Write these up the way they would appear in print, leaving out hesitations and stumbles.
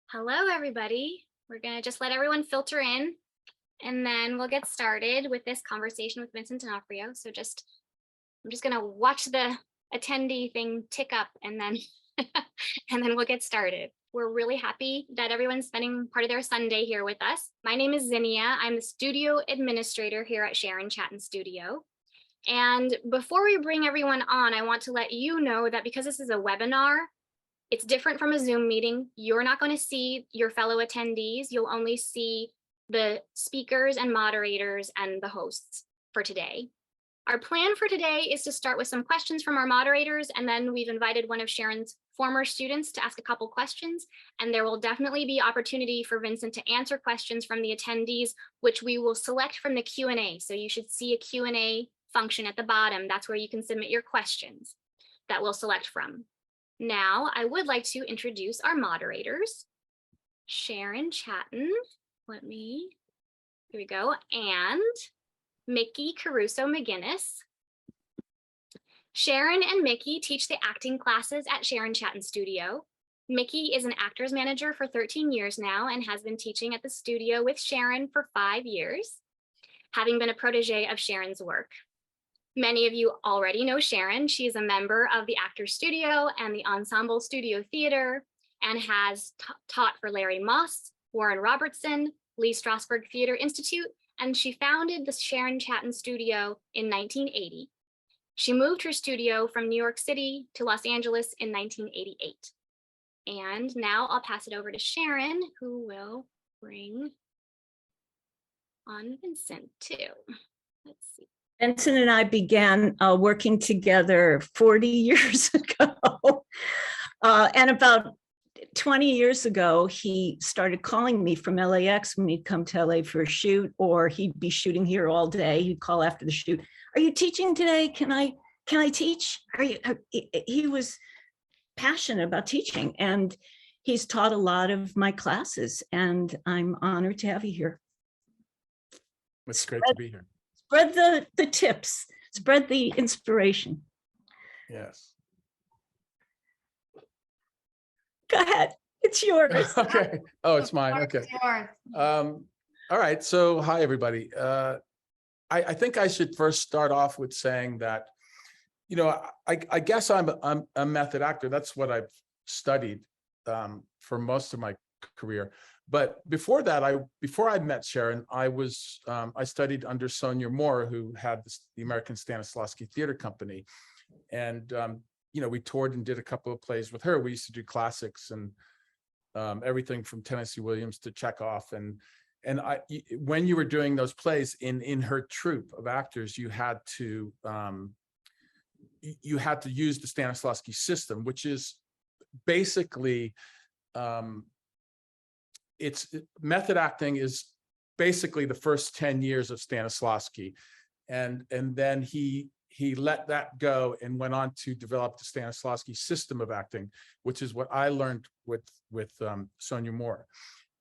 Hello, everybody. We're going to just let everyone filter in, and then we'll get started with this conversation with Vincent D'Onofrio. So I'm just going to watch the attendee thing tick up, and then and then we'll get started. We're really happy that everyone's spending part of their Sunday here with us. My name is Zinnia. I'm the studio administrator here at Sharon Chatten Studio. And before we bring everyone on, I want to let you know that because this is a webinar, it's different from a Zoom meeting. You're not going to see your fellow attendees. You'll only see the speakers and moderators and the hosts for today. Our plan for today is to start with some questions from our moderators, and then we've invited one of Sharon's former students to ask a couple questions, and there will definitely be opportunity for Vincent to answer questions from the attendees, which we will select from the Q&A. So you should see a Q&A function at the bottom. That's where you can submit your questions that we'll select from. Now, I would like to introduce our moderators. Sharon Chatten, here we go, and Micki Caruso-McGinnis. Sharon and Micki teach the acting classes at Sharon Chatten Studio. Micki is an actor's manager for 13 years now and has been teaching at the studio with Sharon for 5 years, having been a protege of Sharon's work. Many of you already know Sharon. She is a member of the Actors Studio and the Ensemble Studio Theater and has taught for Larry Moss, Warren Robertson, Lee Strasberg Theater Institute, and she founded the Sharon Chatten Studio in 1980. She moved her studio from New York City to Los Angeles in 1988. And now I'll pass it over to Sharon, who will bring on Vincent too. Let's see. Vincent and I began working together 40 years ago. And about 20 years ago, he started calling me from LAX when he'd come to LA for a shoot, or he'd be shooting here all day. He'd call after the shoot. Are you teaching today? Can I teach? He was passionate about teaching, and he's taught a lot of my classes, and I'm honored to have you here. It's great to be here. Spread the tips, spread the inspiration. Yes. Go ahead, it's yours. Okay. Oh, it's mine. Okay. It's yours. All right. So, hi everybody. I think I should first start off with saying that, I guess I'm a method actor. That's what I've studied for most of my career. But before that, before I met Sharon, I studied under Sonia Moore, who had the American Stanislavski Theater Company, and we toured and did a couple of plays with her. We used to do classics and everything from Tennessee Williams to Chekhov, and when you were doing those plays in her troupe of actors, you had to use the Stanislavski system, which is basically method acting is basically the first 10 years of Stanislavski, and then he let that go and went on to develop the Stanislavski system of acting, which is what I learned with Sonia Moore.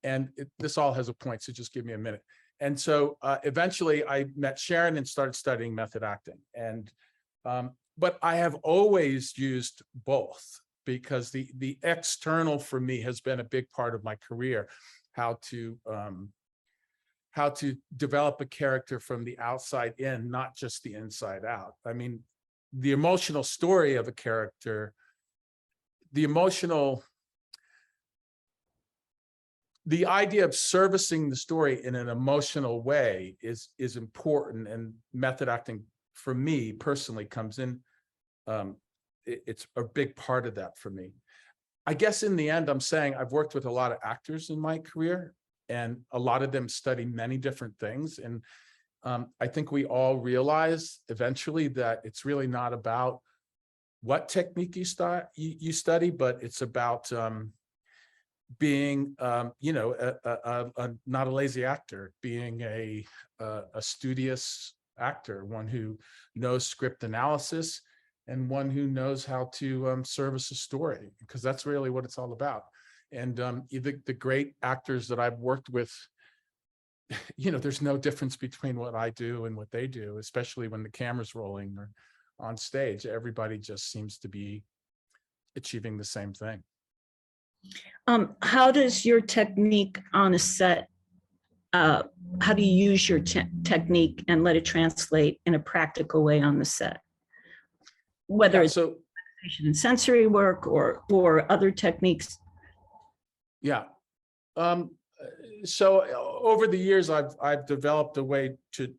And this all has a point, so just give me a minute. And so eventually I met Sharon and started studying method acting, and but I have always used both, because the external for me has been a big part of my career, how to develop a character from the outside in, not just the inside out. I mean, the emotional story of a character, the idea of servicing the story in an emotional way is important, and method acting for me personally comes in. It's a big part of that for me. I guess in the end, I'm saying I've worked with a lot of actors in my career, and a lot of them study many different things. And I think we all realize eventually that it's really not about what technique you study, but it's about being, not a lazy actor, being a studious actor, one who knows script analysis, and one who knows how to service a story, because that's really what it's all about. And the great actors that I've worked with, there's no difference between what I do and what they do, especially when the camera's rolling or on stage. Everybody just seems to be achieving the same thing. How does your technique on a set, how do you use your technique and let it translate in a practical way on the set? Whether Yeah, it's so sensory work or other techniques? yeah. So over the years, I've developed a way to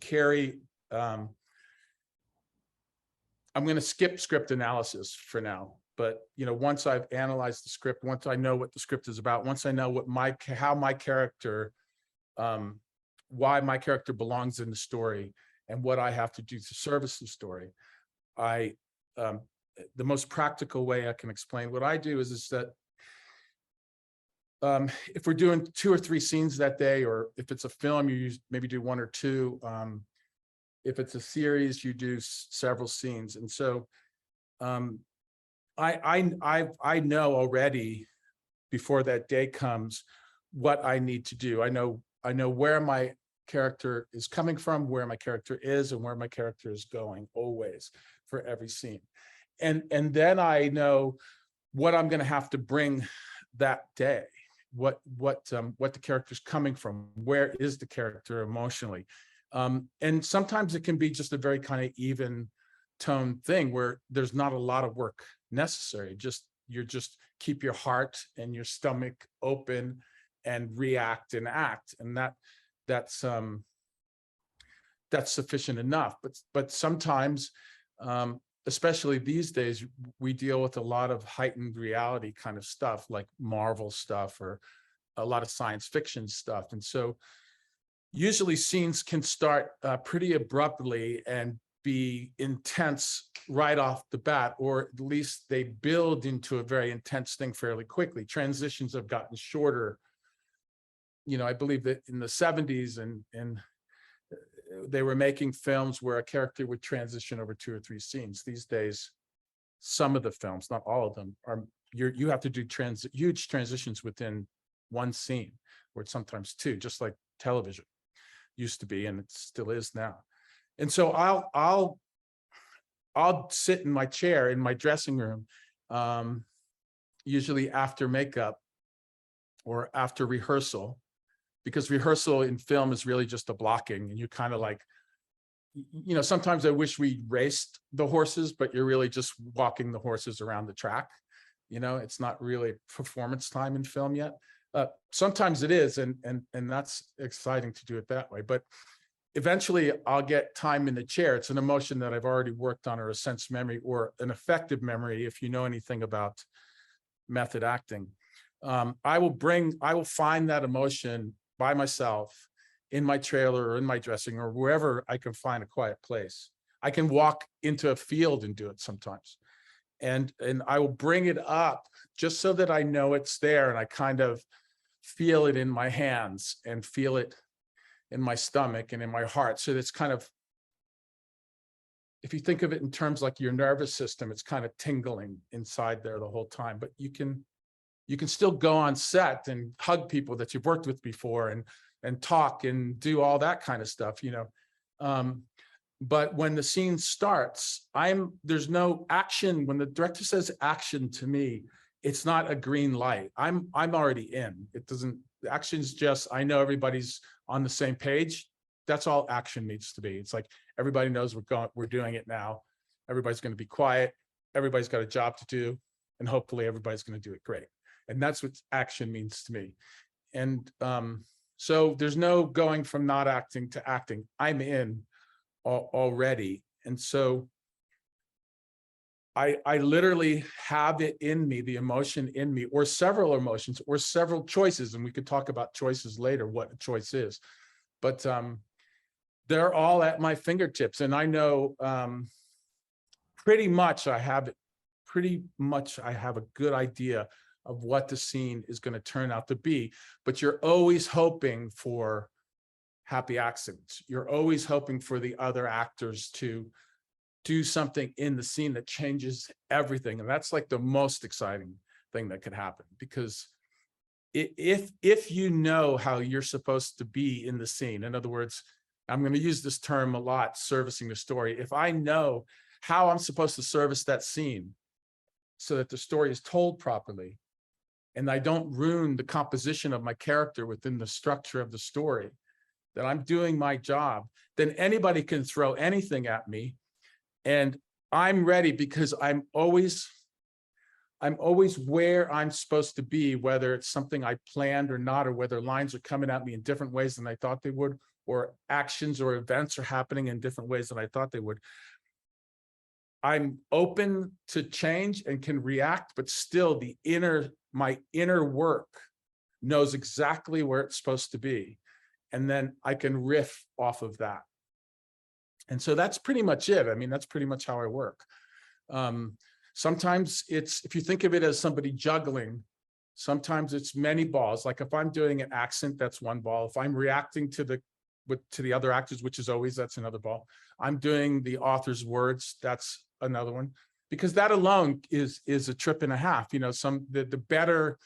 carry. I'm going to skip script analysis for now, but once I've analyzed the script, once I know what the script is about, once I know what how my character, why my character belongs in the story, and what I have to do to service the story, the most practical way I can explain what I do is that if we're doing 2 or 3 scenes that day, or if it's a film, you maybe do 1 or 2. If it's a series, you do several scenes. And so I know already before that day comes what I need to do. I know where my character is coming from, where my character is, and where my character is going always for every scene. And then I know what I'm going to have to bring that day. What the character's coming from, where is the character emotionally, and sometimes it can be just a very kind of even tone thing where there's not a lot of work necessary. You just keep your heart and your stomach open and react and act, and that's sufficient enough. But sometimes, especially these days, we deal with a lot of heightened reality kind of stuff, like Marvel stuff or a lot of science fiction stuff. And so usually scenes can start pretty abruptly and be intense right off the bat, or at least they build into a very intense thing fairly quickly. Transitions have gotten shorter. I believe that in the 70s and they were making films where a character would transition over 2 or 3 scenes. These days, some of the films, not all of them, you have to do huge transitions within 1 scene, or sometimes 2, just like television used to be, and it still is now. And so I'll sit in my chair in my dressing room, usually after makeup or after rehearsal, because rehearsal in film is really just a blocking, and you kind of like, sometimes I wish we raced the horses, but you're really just walking the horses around the track. It's not really performance time in film yet. Sometimes it is, and that's exciting to do it that way. But eventually I'll get time in the chair. It's an emotion that I've already worked on, or a sense memory, or an affective memory, if you know anything about method acting. I will find that emotion by myself in my trailer or in my dressing or wherever I can find a quiet place. I can walk into a field and do it sometimes. And I will bring it up just so that I know it's there, and I kind of feel it in my hands and feel it in my stomach and in my heart. So it's kind of, if you think of it in terms like your nervous system, it's kind of tingling inside there the whole time. But you can still go on set and hug people that you've worked with before and talk and do all that kind of stuff, but when the scene starts, there's no action. When the director says action to me, it's not a green light. I'm already in. The action's just, I know everybody's on the same page. That's all action needs to be. It's like, everybody knows we're doing it now. Everybody's going to be quiet. Everybody's got a job to do, and hopefully everybody's going to do it great. And that's what action means to me. And so there's no going from not acting to acting. I'm in already. And so I literally have it in me, the emotion in me, or several emotions, or several choices. And we could talk about choices later, what a choice is. But they're all at my fingertips. And I know pretty much I have a good idea of what the scene is going to turn out to be. But you're always hoping for happy accidents. You're always hoping for the other actors to do something in the scene that changes everything. And that's like the most exciting thing that could happen, because if you know how you're supposed to be in the scene, in other words, I'm going to use this term a lot, servicing the story. If I know how I'm supposed to service that scene so that the story is told properly, and I don't ruin the composition of my character within the structure of the story, that I'm doing my job, then anybody can throw anything at me. And I'm ready because I'm always where I'm supposed to be, whether it's something I planned or not, or whether lines are coming at me in different ways than I thought they would, or actions or events are happening in different ways than I thought they would. I'm open to change and can react, but still my inner work knows exactly where it's supposed to be. And then I can riff off of that. And so that's pretty much it. I mean, that's pretty much how I work. Sometimes it's, if you think of it as somebody juggling, sometimes it's many balls. Like if I'm doing an accent, that's one ball. If I'm reacting to the other actors, which is always, that's another ball. I'm doing the author's words, that's another one. Because that alone is a trip and a half. You know, the better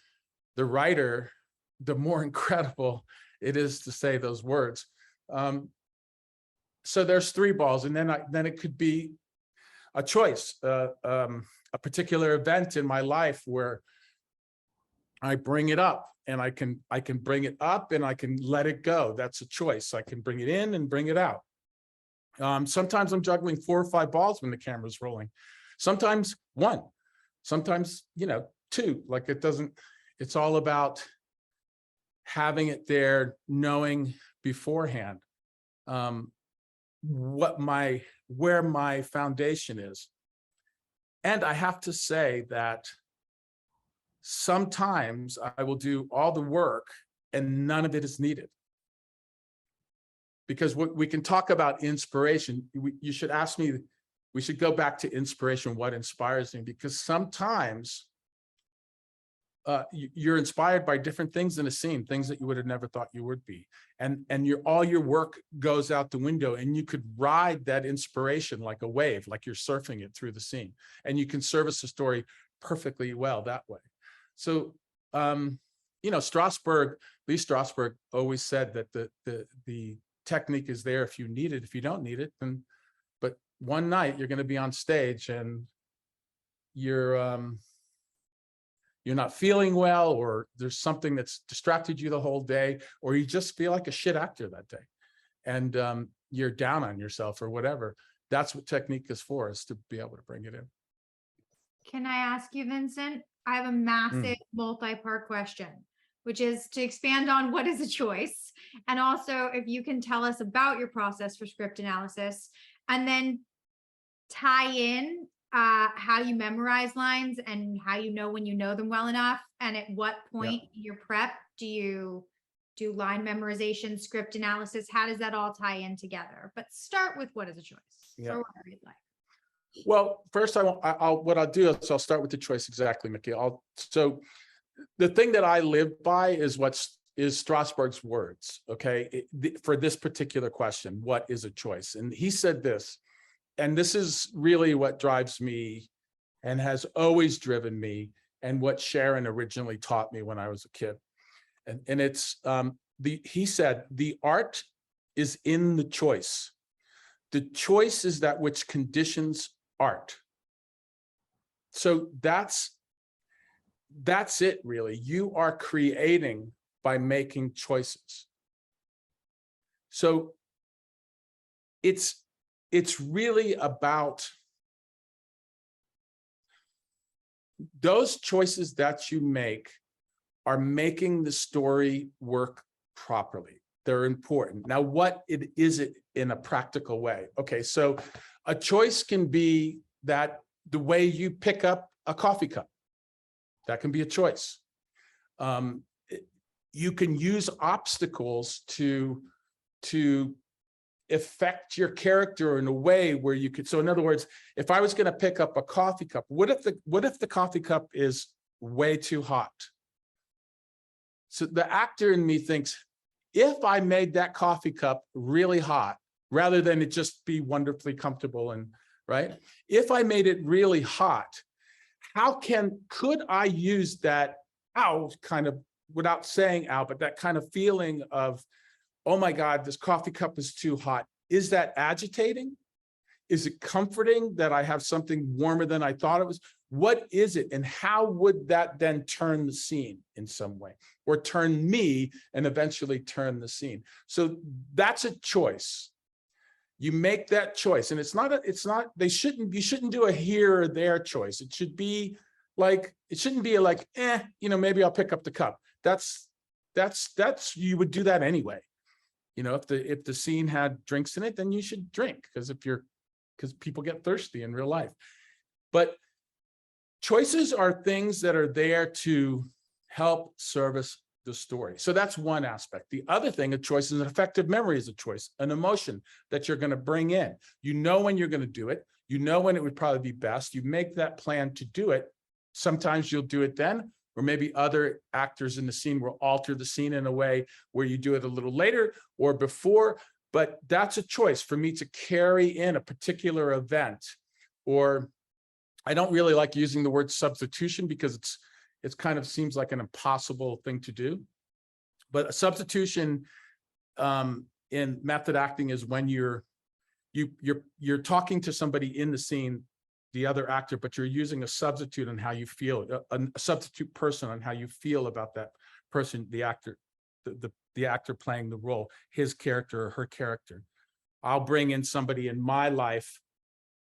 the writer, the more incredible it is to say those words. So there's three balls, and then it could be a choice, a particular event in my life where I bring it up, and I can bring it up and I can let it go. That's a choice. I can bring it in and bring it out. Sometimes I'm juggling 4 or 5 balls when the camera's rolling. Sometimes 1, sometimes, 2. Like it's all about having it there, knowing beforehand where my foundation is. And I have to say that sometimes I will do all the work and none of it is needed. Because we can talk about inspiration. You should ask me, we should go back to inspiration, what inspires me, because sometimes you're inspired by different things in a scene, things that you would have never thought you would be. And all your work goes out the window, and you could ride that inspiration like a wave, like you're surfing it through the scene. And you can service the story perfectly well that way. So, Lee Strasberg always said that the technique is there if you need it. If you don't need it, then, but one night you're going to be on stage and you're not feeling well, or there's something that's distracted you the whole day, or you just feel like a shit actor that day, and you're down on yourself or whatever. That's what technique is for, is to be able to bring it in. Can I ask you, Vincent? I have a massive multi-part question, which is to expand on what is a choice, and also if you can tell us about your process for script analysis, and then tie in how you memorize lines and how you know when you know them well enough, and at what point in your prep do you do line memorization, script analysis? How does that all tie in together? But start with what is a choice, or whatever you'd like. Well, first what I'll do is I'll start with the choice. Exactly, Micki. So the thing that I live by is Strasberg's words. Okay, for this particular question, what is a choice? And he said this, and this is really what drives me and has always driven me, and what Sharon originally taught me when I was a kid. And it's he said, the art is in the choice. The choice is that which conditions art. So that's it, really. You are creating by making choices. So it's really about those choices that you make are making the story work properly. They're important. Now, what is it in a practical way? Okay, so a choice can be that the way you pick up a coffee cup. That can be a choice. You can use obstacles to affect your character in a way where you could. So in other words, if I was going to pick up a coffee cup, what if the coffee cup is way too hot? So the actor in me thinks, if I made that coffee cup really hot, rather than it just be wonderfully comfortable and right, if I made it really hot, could I use that kind of, without saying but that kind of feeling of, oh my God, this coffee cup is too hot. Is that agitating? Is it comforting that I have something warmer than I thought it was? What is it? And how would that then turn the scene in some way, or turn me and eventually turn the scene? So that's a choice. You make that choice, and you shouldn't do a here or there choice. It should be like, it shouldn't be like, maybe I'll pick up the cup. That's you would do that anyway. If the scene had drinks in it, then you should drink, because people get thirsty in real life. But choices are things that are there to help service the story. So that's one aspect. The other thing, a choice is an affective memory is a choice, an emotion that you're going to bring in. You know when you're going to do it. You know when it would probably be best. You make that plan to do it. Sometimes you'll do it then, or maybe other actors in the scene will alter the scene in a way where you do it a little later or before. But that's a choice for me to carry in a particular event. Or I don't really like using the word substitution, because it kind of seems like an impossible thing to do. But a substitution in method acting is when you're talking to somebody in the scene, the other actor, but you're using a substitute on how you feel, a substitute person on how you feel about that person, the actor, the actor playing the role, his character or her character. I'll bring in somebody in my life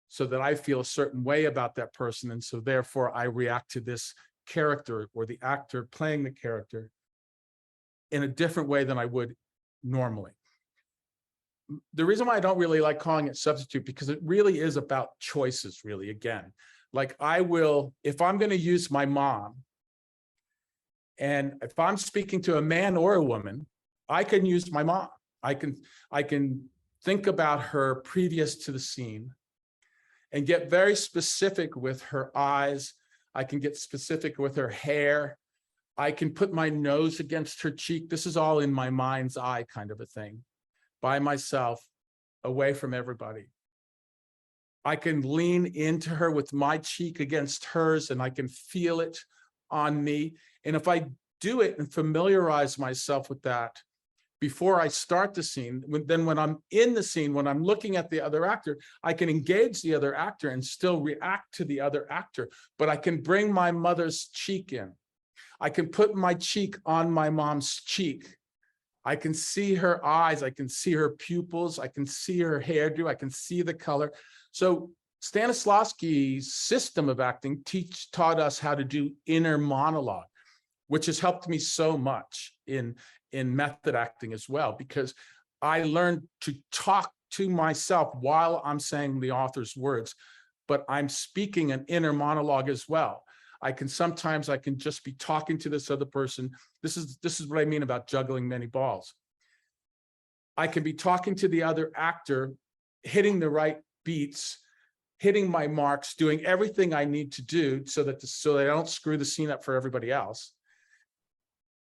so that I feel a certain way about that person, and so therefore I react to this character or the actor playing the character in a different way than I would normally. The reason why I don't really like calling it substitute, because it really is about choices, really, again. Like, if I'm going to use my mom, and if I'm speaking to a man or a woman, I can use my mom. I can think about her previous to the scene and get very specific with her eyes. I can get specific with her hair. I can put my nose against her cheek. This is all in my mind's eye kind of a thing, by myself, away from everybody. I can lean into her with my cheek against hers, and I can feel it on me. And if I do it and familiarize myself with that before I start the scene, then when I'm in the scene, when I'm looking at the other actor, I can engage the other actor and still react to the other actor, but I can bring my mother's cheek in. I can put my cheek on my mom's cheek. I can see her eyes. I can see her pupils. I can see her hairdo. I can see the color. So Stanislavski's system of acting taught us how to do inner monologue, which has helped me so much in method acting as well, because I learned to talk to myself while I'm saying the author's words, but I'm speaking an inner monologue as well. I can just be talking to this other person. This is what I mean about juggling many balls. I can be talking to the other actor, hitting the right beats, hitting my marks, doing everything I need to do so that I don't screw the scene up for everybody else.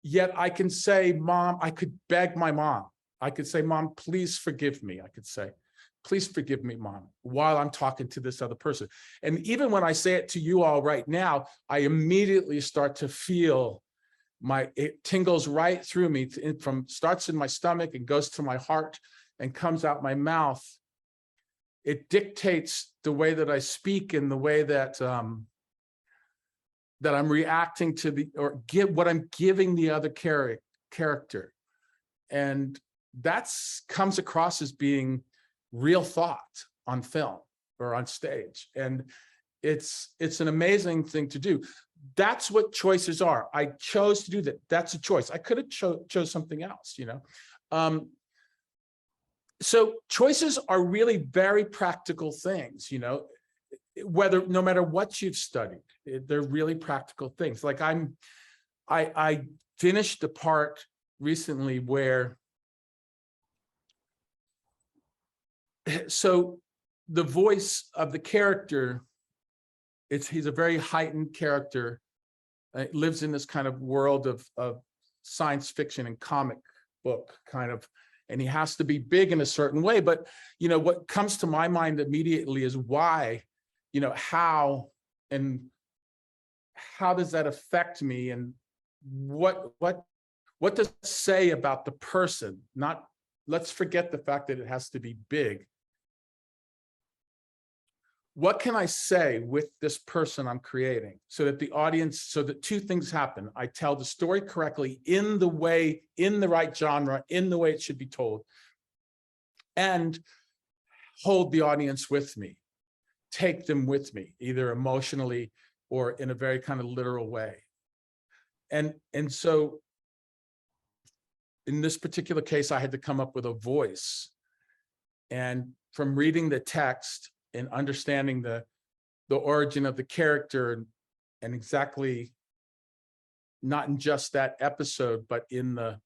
Yet I can say, Mom, I could beg my mom. I could say, Mom, please forgive me. I could say, please forgive me, Mom, while I'm talking to this other person. And even when I say it to you all right now, I immediately start to feel it tingles right through me, starts in my stomach and goes to my heart and comes out my mouth. It dictates the way that I speak and the way that that I'm reacting to what I'm giving the other character. And that comes across as being real thought on film or on stage. And it's an amazing thing to do. That's what choices are. I chose to do that. That's a choice. I could have chose something else, So choices are really very practical things, no matter what you've studied, they're really practical things. Like I finished the part recently where, so the voice of the character, he's a very heightened character. Lives in this kind of world of science fiction and comic book kind of, and he has to be big in a certain way. But, what comes to my mind immediately is why, how does that affect me? And what does it say about the person? Let's forget the fact that it has to be big. what can I say with this person I'm creating so that the audience, so that two things happen. I tell the story correctly in the way, in the right genre, in the way it should be told, and hold the audience with me, take them with me, either emotionally or in a very kind of literal way. And so in this particular case, I had to come up with a voice. And from reading the text and understanding the origin of the character and exactly not in just that episode, but in the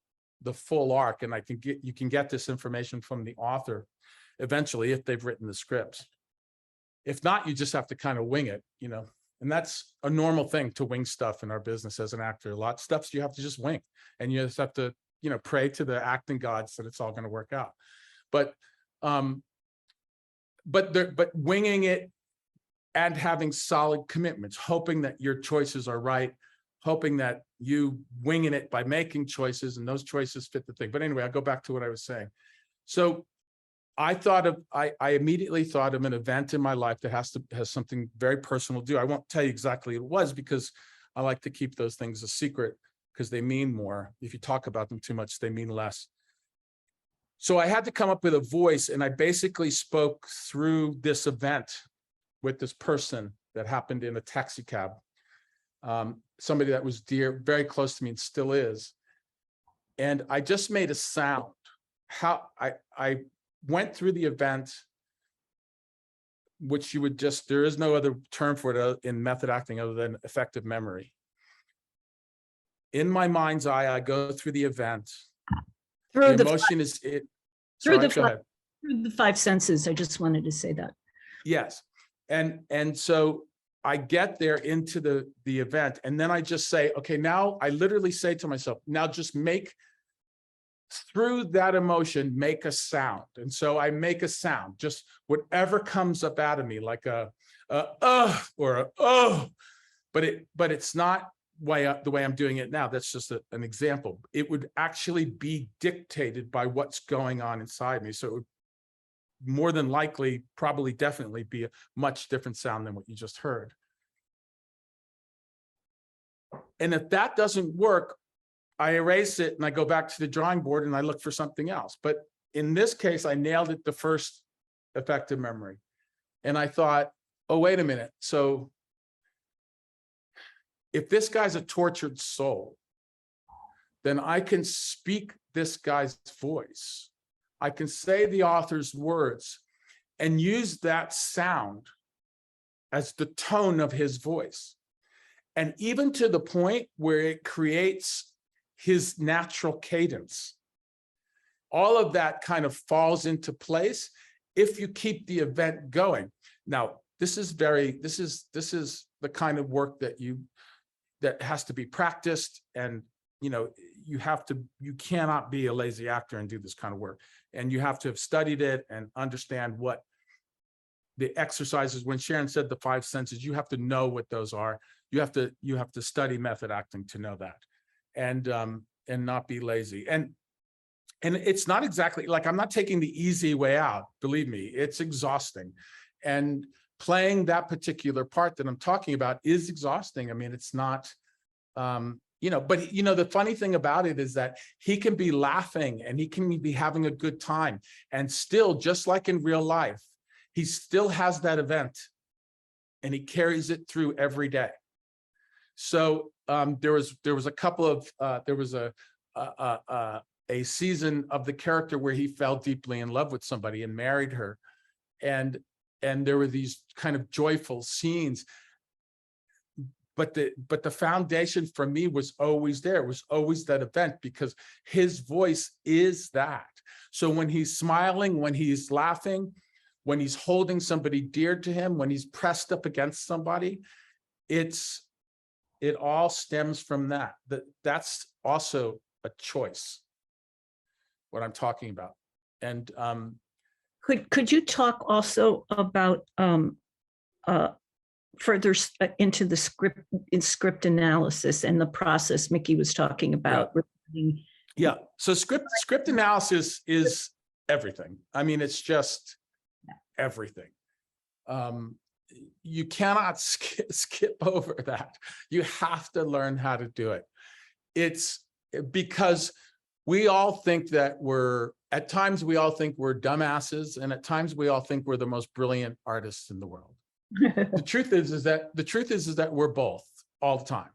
full arc. And you can get this information from the author eventually if they've written the scripts. If not, you just have to kind of wing it, you know, and that's a normal thing to wing stuff in our business as an actor. A lot of stuff you have to just wing, and you just have to, you know, pray to the acting gods that it's all going to work out. But winging it and having solid commitments, hoping that your choices are right, hoping that you winging it by making choices and those choices fit the thing. But anyway, I'll go back to what I was saying. So I immediately thought of an event in my life that has something very personal to do. I won't tell you exactly what it was because I like to keep those things a secret because they mean more. If you talk about them too much, they mean less. So I had to come up with a voice, and I basically spoke through this event with this person that happened in a taxi cab. Somebody that was dear, very close to me and still is. And I just made a sound. How I went through the event, which you would just, there is no other term for it in method acting other than effective memory. In my mind's eye, I go through the event. Through the emotion is it. Through Sorry, the go ahead. through the five senses. I just wanted to say that. Yes. And so I get there into the event, and then I just say, okay, now I literally say to myself, now just make, through that emotion, make a sound. And so I make a sound, just whatever comes up out of me, like a or a oh, but it's not the way I'm doing it now. That's just an example. It would actually be dictated by what's going on inside me. So it would more than likely, probably definitely be a much different sound than what you just heard. And if that doesn't work, I erase it and I go back to the drawing board and I look for something else. But in this case, I nailed it the first effective memory. And I thought, oh, wait a minute. So if this guy's a tortured soul, then I can speak this guy's voice. I can say the author's words and use that sound as the tone of his voice. And even to the point where it creates his natural cadence. All of that kind of falls into place if you keep the event going. Now, this is the kind of work that has to be practiced, and you know, you cannot be a lazy actor and do this kind of work. And you have to have studied it and understand what the exercises, when Sharon said the five senses, you have to know what those are. You have to study method acting to know that, and not be lazy. And it's not exactly like, I'm not taking the easy way out. Believe me, it's exhausting. And playing that particular part that I'm talking about is exhausting. I mean, it's not, you know, but you know, the funny thing about it is that he can be laughing and he can be having a good time, and still, just like in real life, he still has that event and he carries it through every day. So there was a couple of there was a season of the character where he fell deeply in love with somebody and married her, and there were these kind of joyful scenes. But the foundation for me was always there. It was always that event, because his voice is that. So when he's smiling, when he's laughing, when he's holding somebody dear to him, when he's pressed up against somebody, it all stems from that. That's also a choice, what I'm talking about. And could you talk also about further into the script analysis and the process Micki was talking about? Yeah. So script analysis is everything. I mean, it's just everything. you cannot skip over that. You have to learn how to do it. It's because we all think that at times we all think we're dumbasses, and at times we all think we're the most brilliant artists in the world. The truth is that we're both all the time.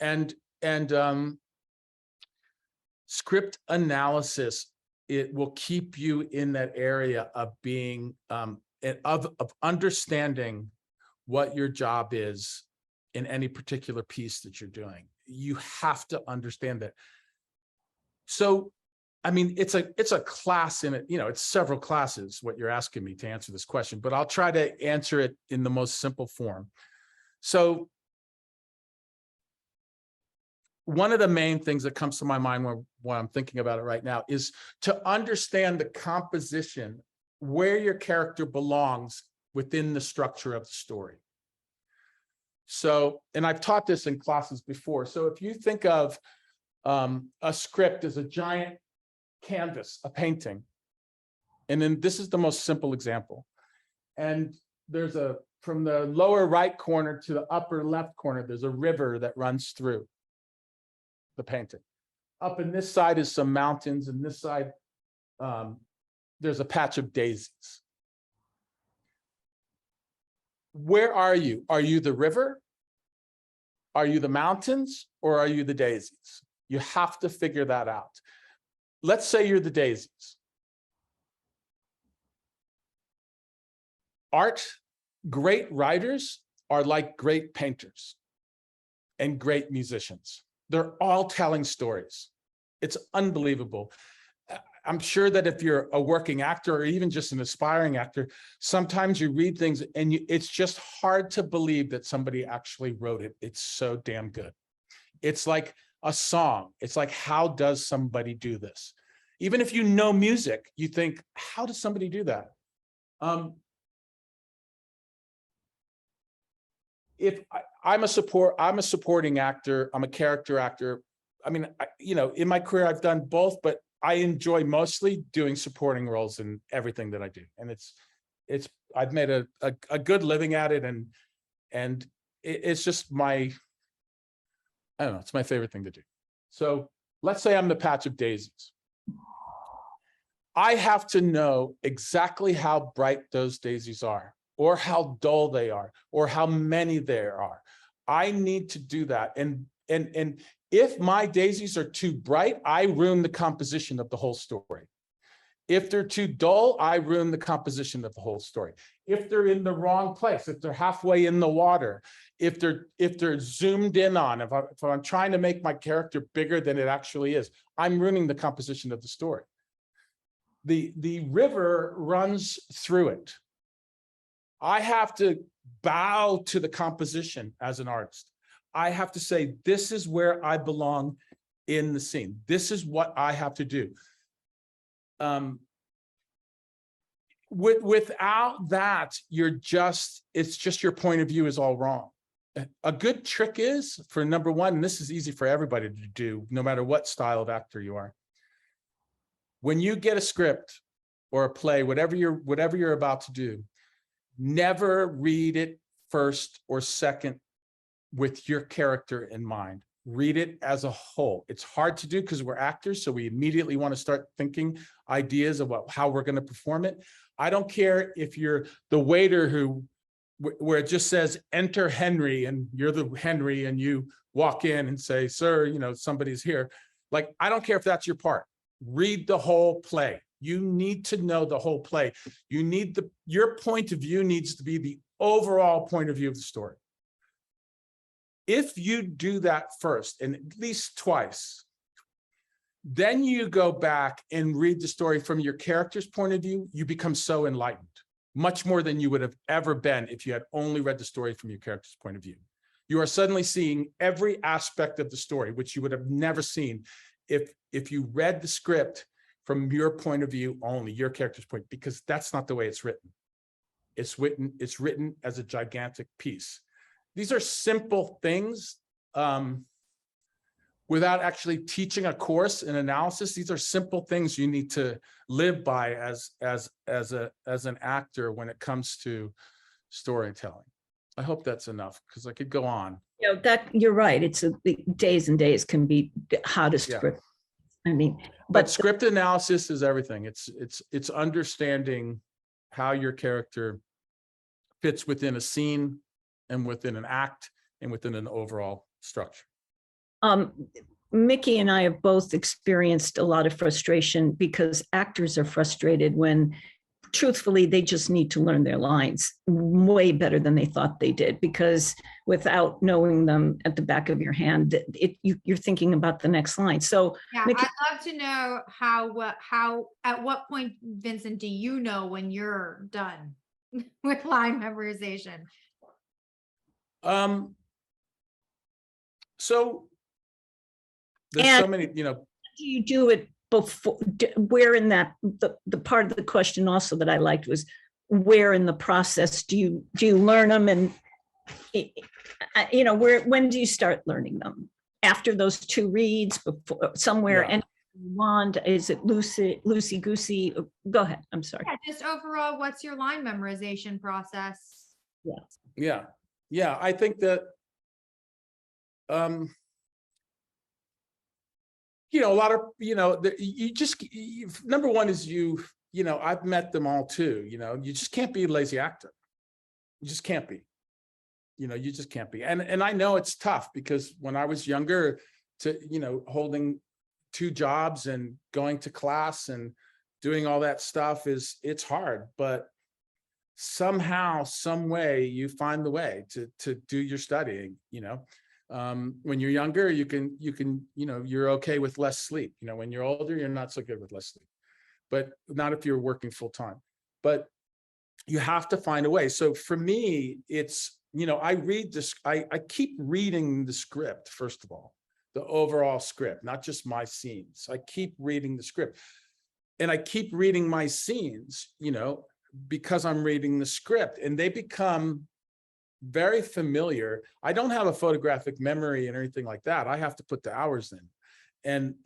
And script analysis, it will keep you in that area of being of understanding what your job is in any particular piece that you're doing. You have to understand that. So, I mean, it's a class in it, it's several classes, what you're asking me to answer this question, but I'll try to answer it in the most simple form. So one of the main things that comes to my mind when I'm thinking about it right now is to understand the composition, where your character belongs within the structure of the story. So, and I've taught this in classes before. So if you think of a script as a giant canvas, a painting, and then this is the most simple example. And there's from the lower right corner to the upper left corner, there's a river that runs through the painting. Up in this side is some mountains, and this side, there's a patch of daisies. Where are you? Are you the river? Are you the mountains? Or are you the daisies? You have to figure that out. Let's say you're the daisies. Great writers are like great painters and great musicians. They're all telling stories. It's unbelievable. I'm sure that if you're a working actor or even just an aspiring actor, sometimes you read things and it's just hard to believe that somebody actually wrote it. It's so damn good. It's like a song. It's like, how does somebody do this? Even if you know music, you think, how does somebody do that? If I'm a supporting actor, I'm a character actor. I mean, in my career, I've done both, but I enjoy mostly doing supporting roles in everything that I do. And I've made a good living at it. And it's just I don't know, it's my favorite thing to do. So let's say I'm the patch of daisies. I have to know exactly how bright those daisies are, or how dull they are, or how many there are. I need to do that. And if my daisies are too bright, I ruin the composition of the whole story. If they're too dull, I ruin the composition of the whole story. If they're in the wrong place, if they're halfway in the water, if they're zoomed in on, if I'm trying to make my character bigger than it actually is, I'm ruining the composition of the story. The river runs through it. I have to bow to the composition as an artist. I have to say, this is where I belong in the scene. This is what I have to do. Without that, it's just your point of view is all wrong. A good trick is, for number one, and this is easy for everybody to do, no matter what style of actor you are. When you get a script or a play, whatever you're about to do, never read it first or second with your character in mind. Read it as a whole. It's hard to do because we're actors, so we immediately want to start thinking ideas about how we're going to perform it. I don't care if you're the waiter where it just says enter Henry, and you're the Henry, and you walk in and say, sir, somebody's here. Like, I don't care if that's your part. Read the whole play. You need to know the whole play. Your point of view needs to be the overall point of view of the story. If you do that first, and at least twice, then you go back and read the story from your character's point of view, you become so enlightened, much more than you would have ever been if you had only read the story from your character's point of view. You are suddenly seeing every aspect of the story, which you would have never seen if you read the script from your point of view only, your character's point, because that's not the way it's written. It's written as a gigantic piece. These are simple things. Without actually teaching a course in analysis, these are simple things you need to live by as an actor when it comes to storytelling. I hope that's enough because I could go on. You know, that you're right. It's days and days can be how to script. I mean, but script analysis is everything. It's understanding how your character fits within a scene and within an act and within an overall structure. Micki and I have both experienced a lot of frustration because actors are frustrated when, truthfully, they just need to learn their lines way better than they thought they did, because without knowing them at the back of your hand, you're thinking about the next line. So yeah, Micki, I'd love to know how at what point, Vincent, do you know when you're done with line memorization? So there's so many, you know. Do you do it before? Where in that the part of the question also that I liked was, where in the process do you learn them, and you know, when do you start learning them? After those 2 reads, before somewhere, and you want, is it loosey goosey? Go ahead. I'm sorry. Yeah, just overall, what's your line memorization process? Yeah. I think that you know, a lot of, you know, number one is you know, I've met them all too, you know, you just can't be a lazy actor. You just can't be, you know, you just can't be. And I know it's tough because when I was younger, you know, holding 2 jobs and going to class and doing all that stuff it's hard, but somehow, some way you find the way to do your studying, you know. When you're younger, you can, you know, you're okay with less sleep. You know, when you're older, you're not so good with less sleep, but not if you're working full time. But you have to find a way. So for me, it's, you know, I read this, I keep reading the script, first of all, the overall script, not just my scenes. I keep reading the script, and I keep reading my scenes, you know, because I'm reading the script, and they become very familiar. I don't have a photographic memory and everything like that. I have to put the hours in.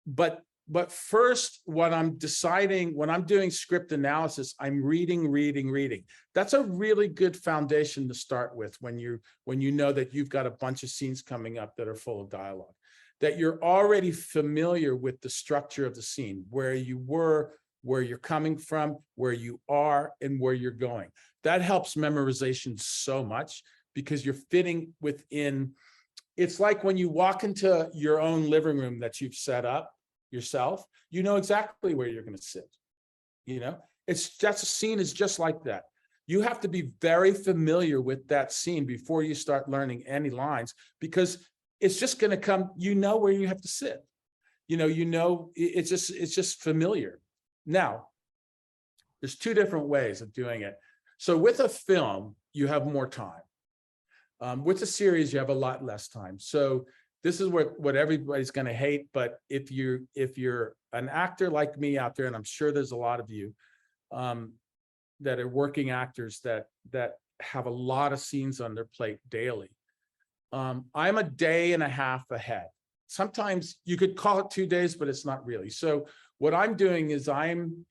But first, when I'm doing script analysis, I'm reading. That's a really good foundation to start with when you know that you've got a bunch of scenes coming up that are full of dialogue, that you're already familiar with the structure of the scene, where you were, where you're coming from, where you are, and where you're going. That helps memorization so much because you're fitting within. It's like when you walk into your own living room that you've set up yourself, you know exactly where you're going to sit. You know, that's a scene is just like that. You have to be very familiar with that scene before you start learning any lines, because it's just going to come, you know, where you have to sit. You know, it's just familiar. Now, there's 2 different ways of doing it. So with a film, you have more time. With a series, you have a lot less time. So this is what everybody's going to hate. But if you're an actor like me out there, and I'm sure there's a lot of you that are working actors that have a lot of scenes on their plate daily, I'm a day and a half ahead. Sometimes you could call it 2 days, but it's not really. So what I'm doing is I'm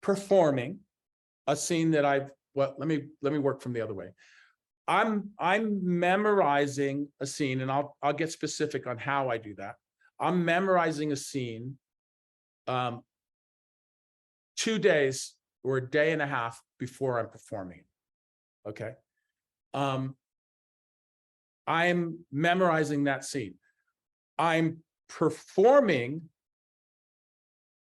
performing a scene that let me work from the other way. I'm memorizing a scene, and I'll get specific on how I do that. I'm memorizing a scene 2 days or a day and a half before I'm performing. Okay. I'm memorizing that scene. I'm performing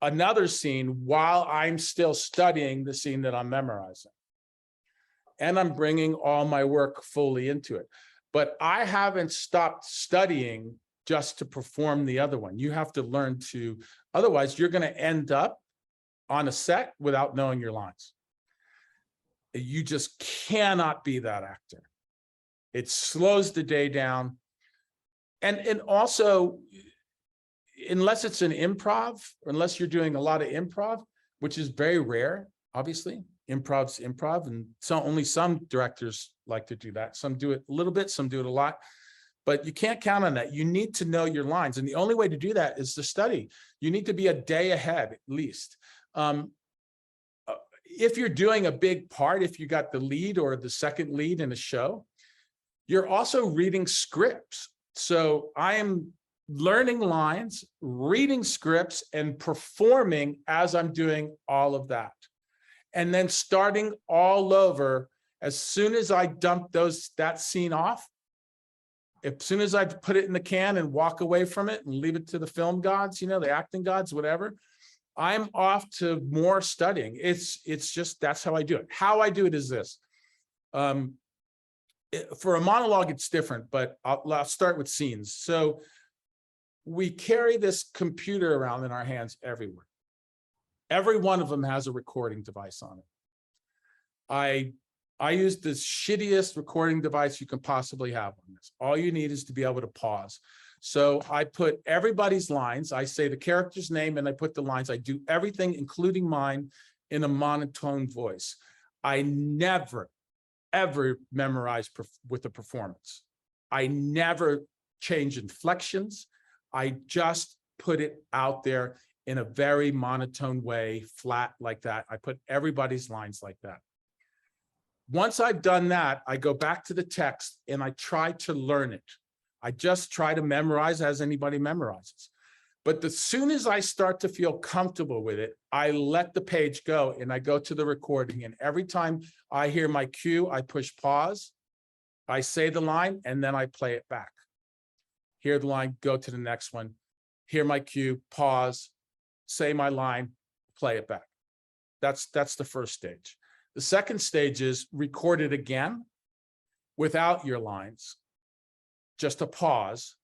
another scene while I'm still studying the scene that I'm memorizing. And I'm bringing all my work fully into it. But I haven't stopped studying just to perform the other one. You have to learn to, otherwise you're going to end up on a set without knowing your lines. You just cannot be that actor. It slows the day down. And also, unless it's an improv, or unless you're doing a lot of improv, which is very rare, obviously, improv's improv, and so only some directors like to do that. Some do it a little bit, some do it a lot, but you can't count on that. You need to know your lines, and the only way to do that is to study. You need to be a day ahead at least. if you're doing a big part, if you got the lead or the second lead in a show, you're also reading scripts. So I am learning lines, reading scripts, and performing as I'm doing all of that. And then starting all over as soon as I dump that scene off, as soon as I put it in the can and walk away from it and leave it to the film gods, you know, the acting gods, whatever, I'm off to more studying. It's just, that's how I do it. How I do it is this. For a monologue, it's different, but I'll start with scenes. So we carry this computer around in our hands everywhere. Every one of them has a recording device on it. I use the shittiest recording device you can possibly have on this. All you need is to be able to pause. So I put everybody's lines, I say the character's name and I put the lines. I do everything, including mine, in a monotone voice. I never, ever memorize with a performance. I never change inflections. I just put it out there in a very monotone way, flat like that. I put everybody's lines like that. Once I've done that, I go back to the text and I try to learn it. I just try to memorize as anybody memorizes. But as soon as I start to feel comfortable with it, I let the page go and I go to the recording. And every time I hear my cue, I push pause, I say the line, and then I play it back. Hear the line, go to the next one, hear my cue, pause, say my line, play it back. That's the first stage. The second stage is record it again without your lines, just a pause.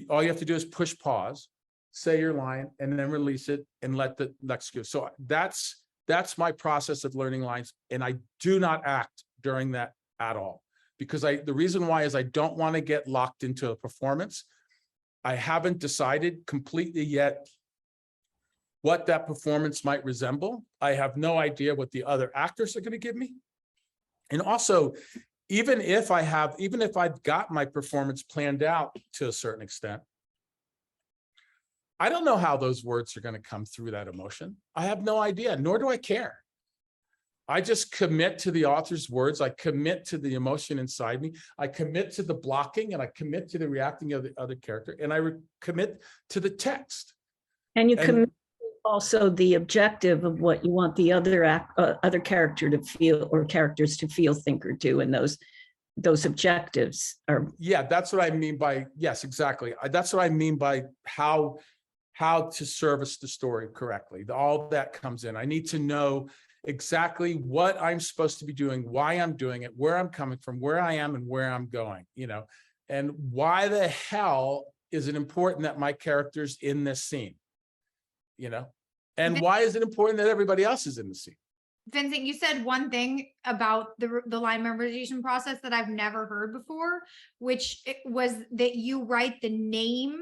All you have to do is push pause, say your line, and then release it and let the next go. So that's my process of learning lines. And I do not act during that at all, because the reason why is I don't want to get locked into a performance. I haven't decided completely yet what that performance might resemble. I have no idea what the other actors are going to give me. And also, even if I've got my performance planned out to a certain extent, I don't know how those words are going to come through that emotion. I have no idea, nor do I care. I just commit to the author's words. I commit to the emotion inside me. I commit to the blocking, and I commit to the reacting of the other character, and I commit to the text. And you commit also the objective of what you want the other character to feel, or characters to feel, think, or do, and those objectives are. Yeah, that's what I mean by, yes, exactly. That's what I mean by how to service the story correctly. All that comes in. I need to know exactly what I'm supposed to be doing, why I'm doing it, where I'm coming from, where I am, and where I'm going, you know, and why the hell is it important that my character's in this scene, you know, and why is it important that everybody else is in the scene? Vincent, you said one thing about the line memorization process that I've never heard before, which was that you write the name.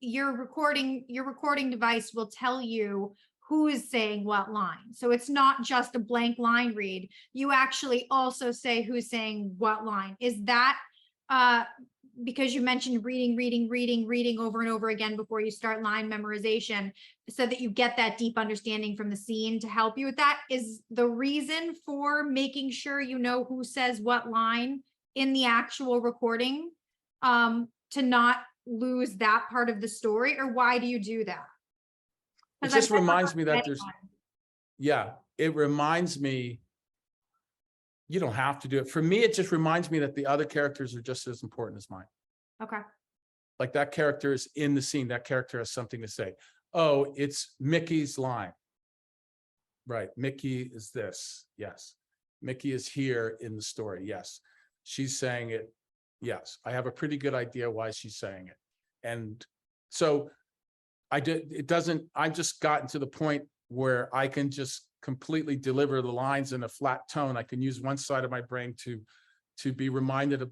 Your recording device will tell you who is saying what line. So it's not just a blank line read. You actually also say who's saying what line. Is that because you mentioned reading over and over again before you start line memorization, so that you get that deep understanding from the scene to help you with that? Is the reason for making sure you know who says what line in the actual recording to not lose that part of the story, or why do you do that? It just reminds me that it reminds me, you don't have to do it. For me, it just reminds me that the other characters are just as important as mine. Okay. Like that character is in the scene. That character has something to say. Oh, it's Micki's line. Right. Micki is this. Yes. Micki is here in the story. Yes. She's saying it. Yes. I have a pretty good idea why she's saying it. And so I've just gotten to the point where I can just completely deliver the lines in a flat tone. I can use one side of my brain to be reminded of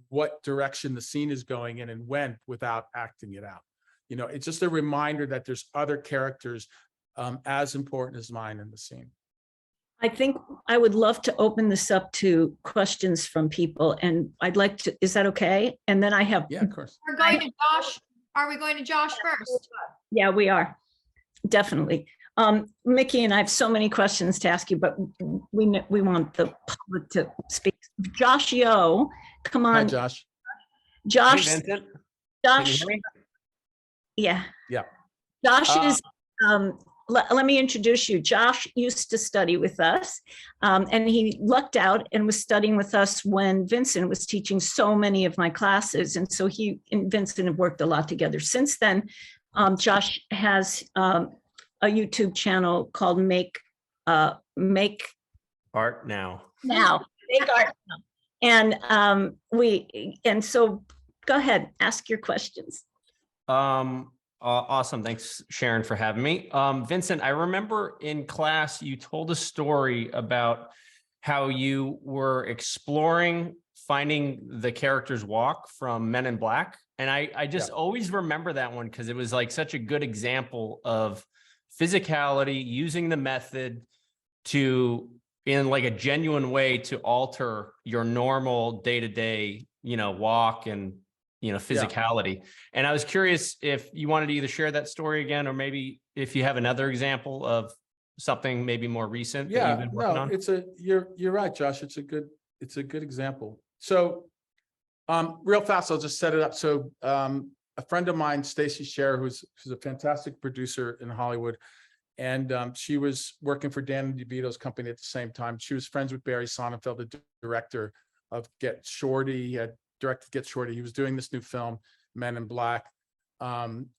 what direction the scene is going in and when, without acting it out. You know, it's just a reminder that there's other characters as important as mine in the scene. I think I would love to open this up to questions from people, and I'd like to, is that okay? And then I have. Yeah, of course. We're going to Josh. Are we going to Josh first? Yeah, we are. Definitely. Micki and I have so many questions to ask you, but we want the public to speak. Josh Yo, come Hi, on. Josh. Josh, Hey, Vincent. Can you Josh, hear me? yeah. Yeah. Josh is, let me introduce you. Josh used to study with us, and he lucked out and was studying with us when Vincent was teaching so many of my classes. And so he and Vincent have worked a lot together. Since then, Josh has a YouTube channel called Make Art Now. Make Art Now. And so go ahead, ask your questions. Awesome. Thanks, Sharon, for having me. Vincent, I remember in class, you told a story about how you were exploring finding the character's walk from Men in Black. And I just always remember that one because it was like such a good example of physicality, using the method to, in like a genuine way, to alter your normal day-to-day, walk and, physicality. And I was curious if you wanted to either share that story again, or maybe if you have another example of something maybe more recent that you've been working on. You're right, Josh. It's a good example. So, real fast, I'll just set it up. So, a friend of mine, Stacy Scher, who's a fantastic producer in Hollywood, and she was working for Dan DeVito's company at the same time. She was friends with Barry Sonnenfeld, the director of Get Shorty. He had directed Get Shorty. He was doing this new film, Men in Black.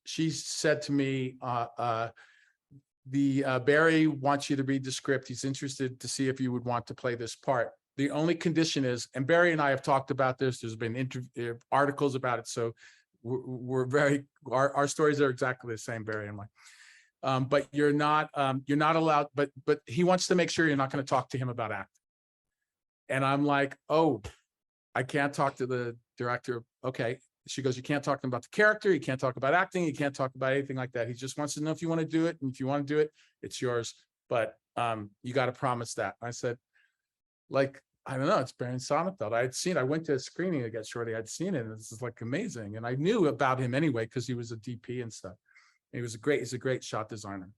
She said to me, Barry wants you to read the script. He's interested to see if you would want to play this part. The only condition is, and Barry and I have talked about this, there's been articles about it, so our stories are exactly the same, Barry and mine. But you're not allowed, but he wants to make sure you're not going to talk to him about acting. And I'm like, oh, I can't talk to the director. Okay. She goes, you can't talk to him about the character. You can't talk about acting. You can't talk about anything like that. He just wants to know if you want to do it. And if you want to do it, it's yours. But you got to promise that. I said, like, I don't know. It's Barry Sonnenfeld. I went to a screening to Get Shorty. I'd seen it. And this is like amazing. And I knew about him anyway, because he was a DP and stuff. And he's a great shot designer.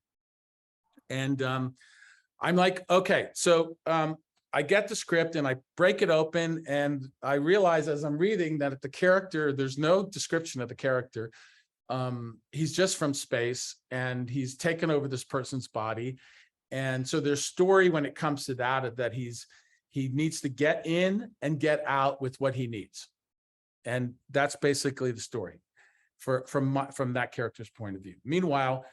And I'm like, okay, so I get the script and I break it open, and I realize as I'm reading that the character, there's no description of the character. He's just from space and he's taken over this person's body. And so there's story when it comes to that he needs to get in and get out with what he needs. And that's basically the story from that character's point of view. Meanwhile,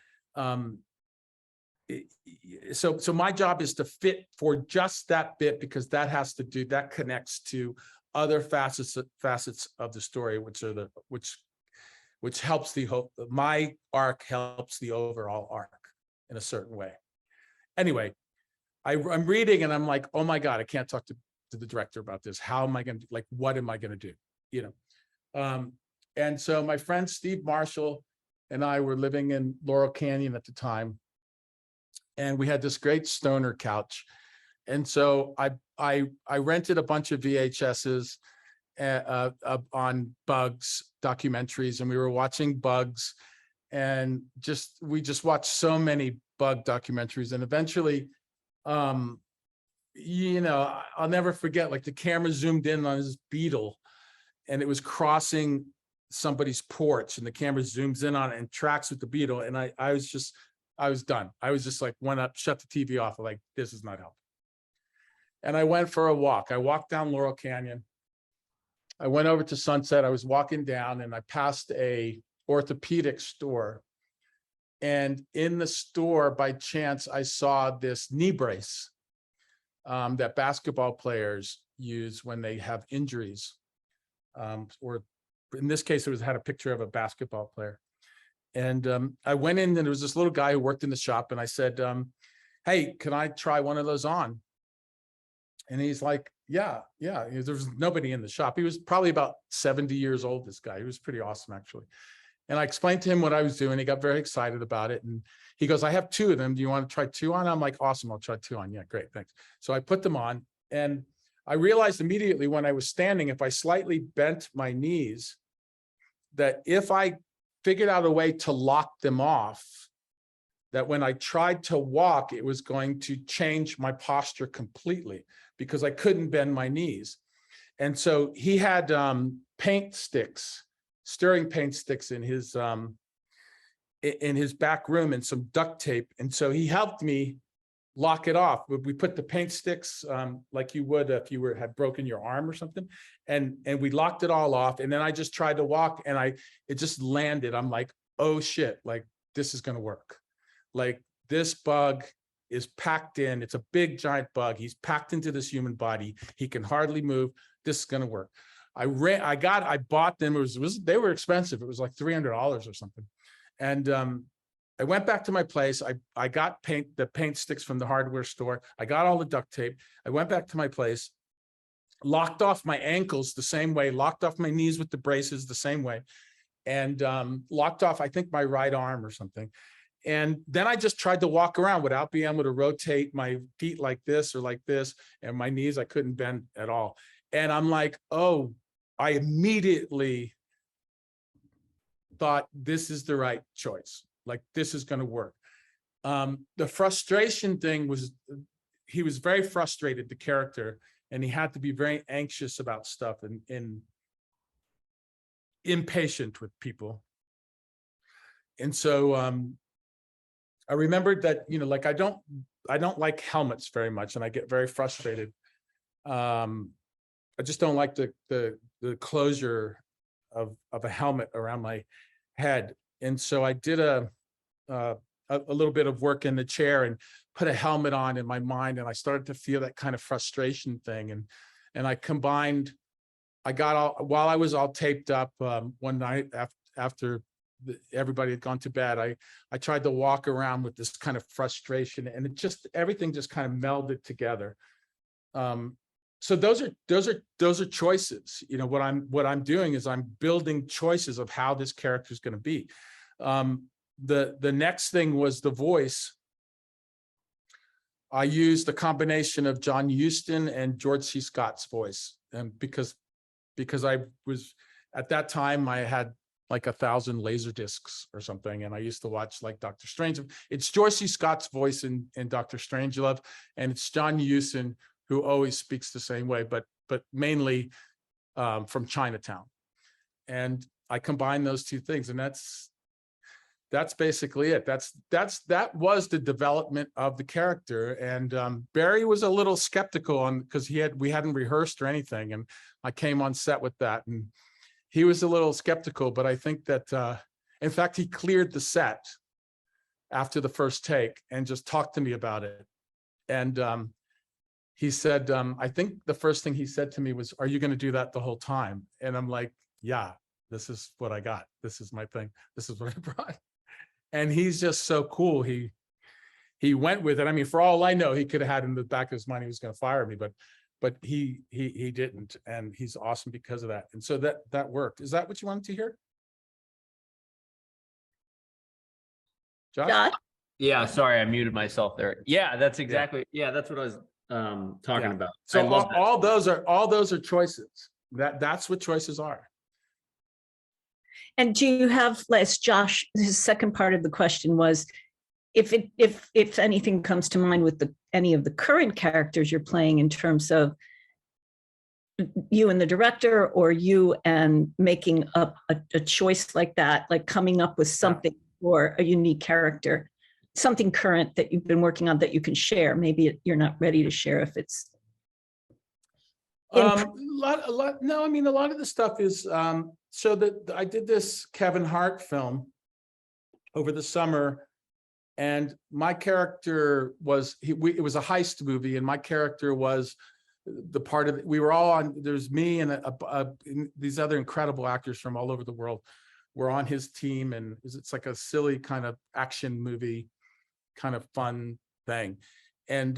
so my job is to fit for just that bit, because that connects to other facets of the story, which helps my arc helps the overall arc in a certain way. Anyway, I'm reading and I'm like, oh my God, I can't talk to the director about this. How am I going to, like, what am I going to do? And so my friend Steve Marshall and I were living in Laurel Canyon at the time. And we had this great stoner couch. And so I rented a bunch of VHSs on bugs documentaries, and we were watching bugs, and we just watched so many bug documentaries. And eventually, I'll never forget, like, the camera zoomed in on this beetle and it was crossing somebody's porch, and the camera zooms in on it and tracks with the beetle. And I was done. I was just like, went up, shut the TV off. Like, this is not helping. And I went for a walk. I walked down Laurel Canyon. I went over to Sunset. I was walking down and I passed a orthopedic store. And in the store, by chance, I saw this knee brace that basketball players use when they have injuries. Or in this case, it had a picture of a basketball player. And I went in, and there was this little guy who worked in the shop, and I said, hey, can I try one of those on? And he's like, yeah. There was nobody in the shop. He was probably about 70 years old, this guy. He was pretty awesome, actually. And I explained to him what I was doing. He got very excited about it. And he goes, I have two of them. Do you want to try two on? I'm like, awesome, I'll try two on. Yeah, great, thanks. So I put them on, and I realized immediately when I was standing, if I slightly bent my knees, that if I figured out a way to lock them off, that when I tried to walk, it was going to change my posture completely because I couldn't bend my knees. And so he had paint sticks, stirring paint sticks in his back room and some duct tape. And so he helped me lock it off. We put the paint sticks like you would if you had broken your arm or something. And we locked it all off. And then I just tried to walk and it just landed. I'm like, oh shit, like this is going to work. Like this bug is packed in. It's a big giant bug. He's packed into this human body. He can hardly move. This is going to work. I bought them. They were expensive. It was like $300 or something. And I went back to my place. I got the paint sticks from the hardware store. I got all the duct tape. I went back to my place, locked off my ankles the same way, locked off my knees with the braces the same way, and locked off, I think, my right arm or something. And then I just tried to walk around without being able to rotate my feet like this or like this, and my knees, I couldn't bend at all. And I'm like, oh, I immediately thought this is the right choice. Like this is going to work. The frustration thing was, he was very frustrated, the character, and he had to be very anxious about stuff and impatient with people. And so I remembered that, you know, like I don't like helmets very much, and I get very frustrated. I just don't like the closure of a helmet around my head. And so I did a little bit of work in the chair and put a helmet on in my mind, and I started to feel that kind of frustration thing. And I combined, while I was all taped up one night after everybody had gone to bed, I tried to walk around with this kind of frustration, and everything just kind of melded together. So those are choices. You know, what I'm doing is I'm building choices of how this character is going to be. The next thing was the voice. I used a combination of John Huston and George C. Scott's voice, and because I was, at that time I had like 1,000 laser discs or something, and I used to watch like Dr. Strange. It's George C. Scott's voice in Dr. Strangelove, and it's John Huston, who always speaks the same way, but mainly from Chinatown. And I combine those two things, and that's basically it. That was the development of the character. And Barry was a little skeptical because we hadn't rehearsed or anything, and I came on set with that, and he was a little skeptical. But I think that in fact, he cleared the set after the first take and just talked to me about it. And he said, I think the first thing he said to me was, "Are you going to do that the whole time?" And I'm like, "Yeah, this is what I got. This is my thing. This is what I brought." And he's just so cool. He went with it. I mean, for all I know, he could have had in the back of his mind he was going to fire me, but he didn't, and he's awesome because of that. And so that worked. Is that what you wanted to hear, Josh? Yeah, sorry, I muted myself there. Yeah, that's exactly. Yeah, that's what I was talking about. So all those are choices. That's what choices are. And do you have, as Josh, his second part of the question was, if anything comes to mind with any of the current characters you're playing in terms of you and the director, or you and making up a choice like that, like coming up with something for a unique character, something current that you've been working on that you can share. Maybe you're not ready to share if it's. No, I mean, a lot of the stuff is, so that I did this Kevin Hart film over the summer, and my character was, it was a heist movie, and my character was the part of, we were all on, there's me and these other incredible actors from all over the world were on his team, and it's like a silly kind of action movie, kind of fun thing. And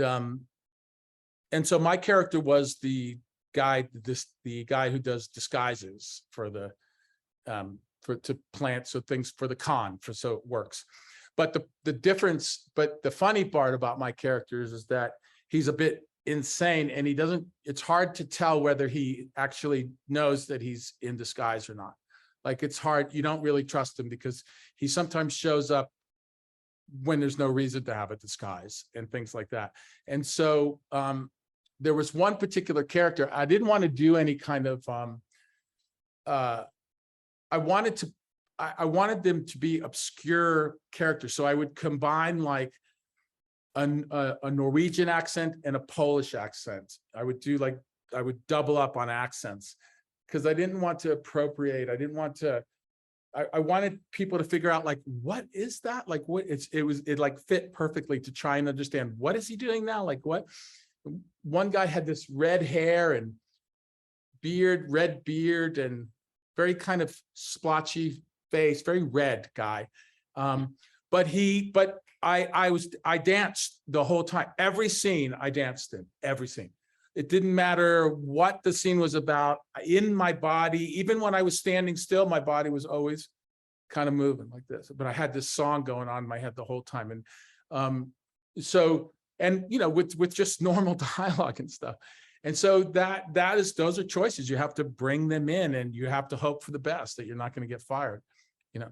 so my character was the guy who does disguises for the to plant so things for the con, so it works. But the difference, but the funny part about my characters is that he's a bit insane, and it's hard to tell whether he actually knows that he's in disguise or not. Like, it's hard, you don't really trust him, because he sometimes shows up when there's no reason to have a disguise and things like that. And so there was one particular character. I didn't want to do any kind of, I wanted them to be obscure characters. So I would combine like a Norwegian accent and a Polish accent. I would double up on accents because I didn't want to appropriate. I didn't want to, I wanted people to figure out like, what is that? Like what it like fit perfectly to try and understand, what is he doing now? Like what? One guy had this red hair and red beard and very kind of splotchy face, very red guy. But I danced the whole time. Every scene I danced in, every scene. It didn't matter what the scene was about. In my body, even when I was standing still, my body was always kind of moving like this. But I had this song going on in my head the whole time. And and you know, with just normal dialogue and stuff. And so those are choices. You have to bring them in and you have to hope for the best, that you're not going to get fired, you know.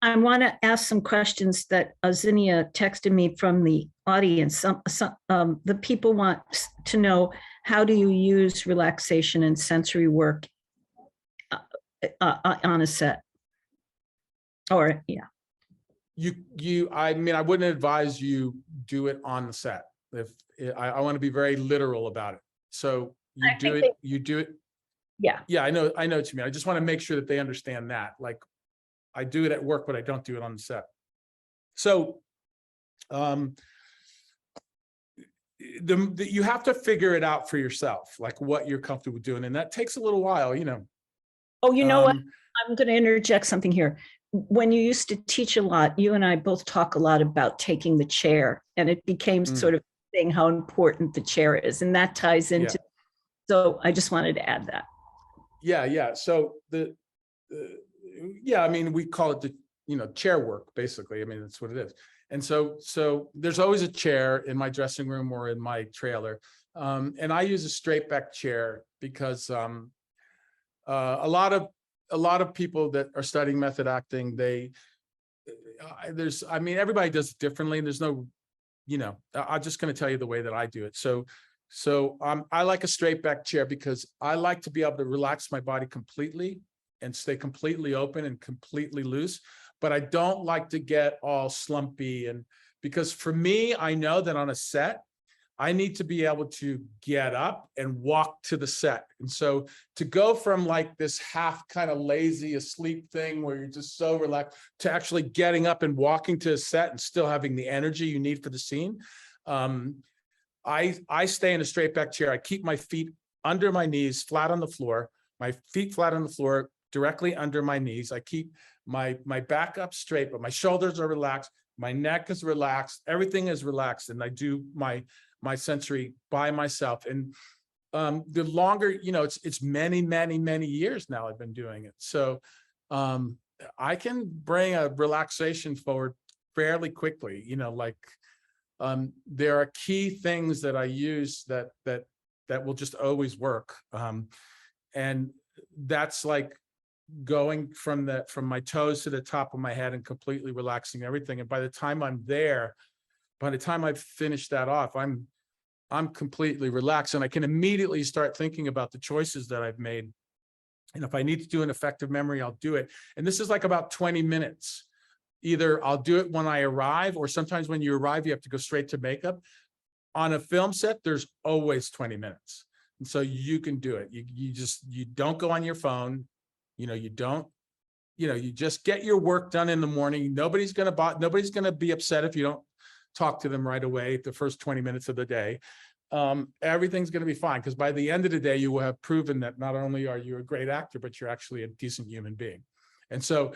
I want to ask some questions that Zinnia texted me from the audience. The people want to know, how do you use relaxation and sensory work on a set? Or, yeah. I mean, I wouldn't advise you do it on the set. I want to be very literal about it. So you do it. Yeah. Yeah, I know what you mean. I just want to make sure that they understand that. Like, I do it at work, but I don't do it on the set. So you have to figure it out for yourself, like what you're comfortable doing. And that takes a little while, you know. Oh, you know what? I'm going to interject something here. When you used to teach a lot, you and I both talk a lot about taking the chair, and it became sort of a thing how important the chair is. And that ties into, so I just wanted to add that. Yeah. So I mean, we call it chair work, basically. I mean, that's what it is. And so there's always a chair in my dressing room or in my trailer. And I use a straight back chair because a lot of people that are studying method acting, I mean, everybody does it differently. And there's no, I'm just going to tell you the way that I do it. So I like a straight back chair because I like to be able to relax my body completely and stay completely open and completely loose. But I don't like to get all slumpy. And because for me, I know that on a set, I need to be able to get up and walk to the set. And so to go from like this half kind of lazy asleep thing where you're just so relaxed to actually getting up and walking to a set and still having the energy you need for the scene. I stay in a straight back chair. I keep my feet under my knees, flat on the floor, my feet flat on the floor, directly under my knees. I keep my back up straight, but my shoulders are relaxed. My neck is relaxed. Everything is relaxed. And I do my sensory by myself. And the longer, it's many, many, many years now I've been doing it. So I can bring a relaxation forward fairly quickly, there are key things that I use that will just always work. And that's like going from my toes to the top of my head and completely relaxing everything. And by the time I've finished that off, I'm completely relaxed, and I can immediately start thinking about the choices that I've made. And if I need to do an effective memory, I'll do it. And this is like about 20 minutes. Either I'll do it when I arrive, or sometimes when you arrive, you have to go straight to makeup. On a film set, there's always 20 minutes. And so you can do it. You don't go on your phone. You just get your work done in the morning. Nobody's going to be upset if you don't talk to them right away the first 20 minutes of the day. Everything's going to be fine, because by the end of the day, you will have proven that not only are you a great actor, but you're actually a decent human being. And so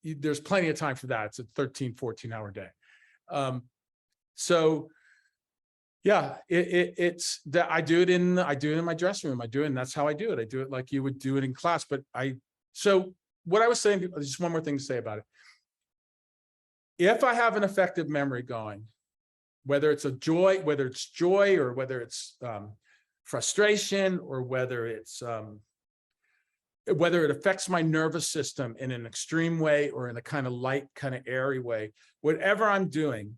there's plenty of time for that. It's a 13, 14-hour day. Yeah, it's that I do it in my dressing room. And that's how I do it. I do it like you would do it in class. But so what I was saying, just one more thing to say about it. If I have an effective memory going, whether it's joy, or whether it's frustration, or whether it's whether it affects my nervous system in an extreme way or in a kind of light, kind of airy way, whatever I'm doing,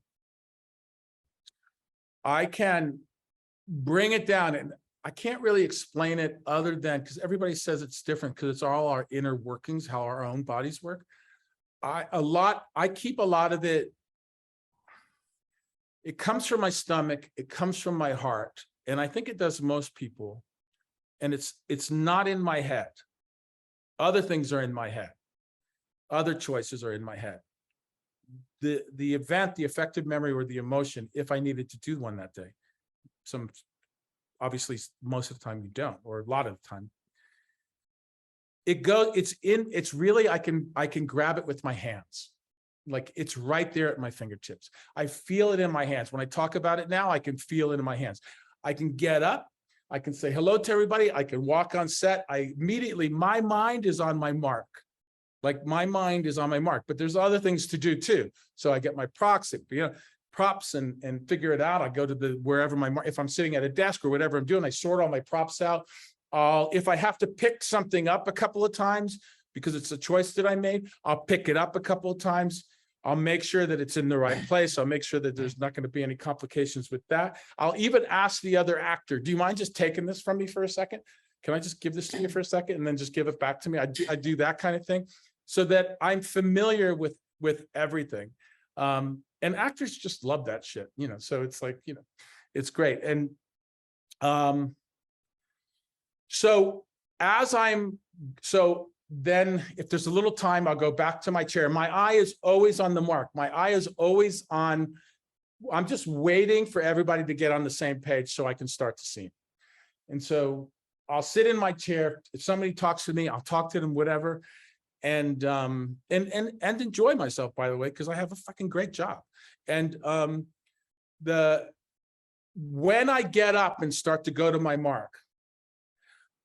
I can bring it down. And I can't really explain it other than, because everybody says it's different because it's all our inner workings, how our own bodies work. I keep a lot of it. It comes from my stomach. It comes from my heart. And I think it does most people. And it's not in my head. Other things are in my head. Other choices are in my head. The event, the affective memory or the emotion, if I needed to do one that day. Obviously, most of the time you don't, or a lot of the time. It's really, I can grab it with my hands. Like it's right there at my fingertips. I feel it in my hands. When I talk about it now, I can feel it in my hands. I can get up. I can say hello to everybody. I can walk on set. My mind is on my mark. Like my mind is on my mark, but there's other things to do too. So I get my props and figure it out. I go to wherever if I'm sitting at a desk or whatever I'm doing, I sort all my props out. If I have to pick something up a couple of times because it's a choice that I made, I'll pick it up a couple of times. I'll make sure that it's in the right place. I'll make sure that there's not going to be any complications with that. I'll even ask the other actor, do you mind just taking this from me for a second? Can I just give this to you for a second and then just give it back to me? I do that kind of thing so that I'm familiar with everything. And actors just love that shit, so it's like, it's great. And so then if there's a little time, I'll go back to my chair. My eye is always on the mark. My eye is always on, I'm just waiting for everybody to get on the same page so I can start the scene. And so I'll sit in my chair. If somebody talks to me, I'll talk to them, whatever. And enjoy myself, by the way, because I have a fucking great job. And when I get up and start to go to my mark,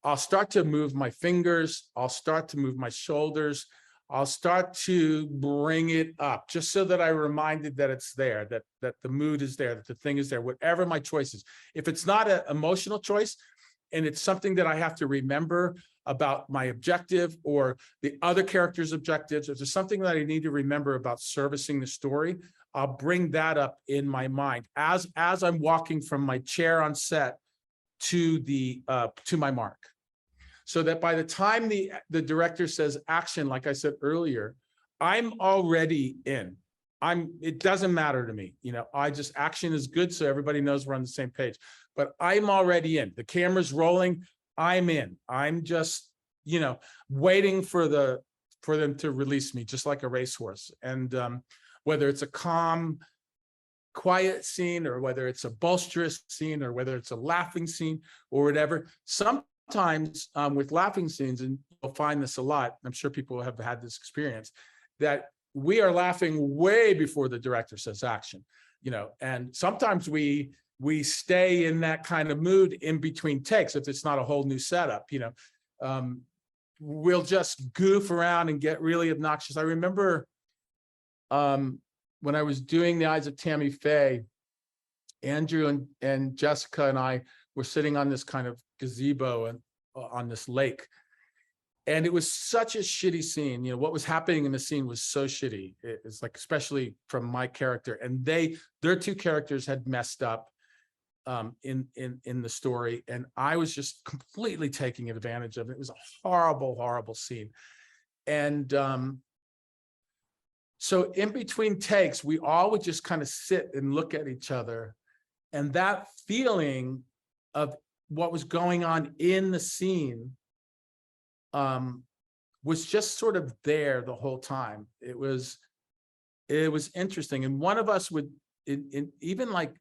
I'll start to move my fingers. I'll start to move my shoulders. I'll start to bring it up just so that I'm reminded that it's there, that the mood is there, that the thing is there, whatever my choice is. If it's not an emotional choice and it's something that I have to remember about my objective or the other character's objectives, if there's something that I need to remember about servicing the story, I'll bring that up in my mind as I'm walking from my chair on set to my mark. So that by the time the director says action, like I said earlier, I'm already in. It doesn't matter to me. Action is good so everybody knows we're on the same page. But I'm already in. The camera's rolling, I'm in. I'm just, waiting for them to release me, just like a racehorse. And whether it's a calm, quiet scene, or whether it's a boisterous scene, or whether it's a laughing scene or whatever, sometimes with laughing scenes, and you'll find this a lot, I'm sure people have had this experience, that we are laughing way before the director says action, and sometimes we stay in that kind of mood in between takes if it's not a whole new setup. We'll just goof around and get really obnoxious. I remember when I was doing the Eyes of Tammy Faye, Andrew and Jessica and I were sitting on this kind of gazebo and on this lake. And it was such a shitty scene. What was happening in the scene was so shitty. It was like, especially from my character. And their two characters had messed up in the story. And I was just completely taking advantage of it. It was a horrible, horrible scene. And so in between takes, we all would just kind of sit and look at each other. And that feeling of what was going on in the scene was just sort of there the whole time. It was interesting. And one of us would, even like,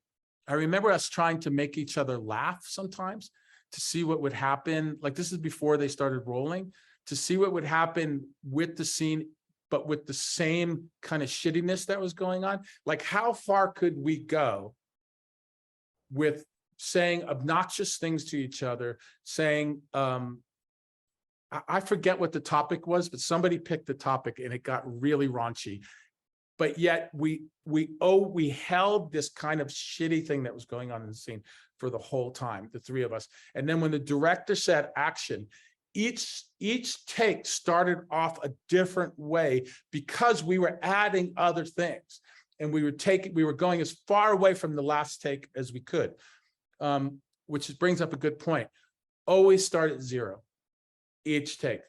I remember us trying to make each other laugh sometimes to see what would happen. Like, this is before they started rolling, to see what would happen with the scene, but with the same kind of shittiness that was going on. Like, how far could we go with saying obnoxious things to each other, saying, I forget what the topic was, but somebody picked the topic and it got really raunchy. But yet we held this kind of shitty thing that was going on in the scene for the whole time, the three of us. And then when the director said action, each take started off a different way because we were adding other things, and we were going as far away from the last take as we could, which brings up a good point. Always start at zero each take.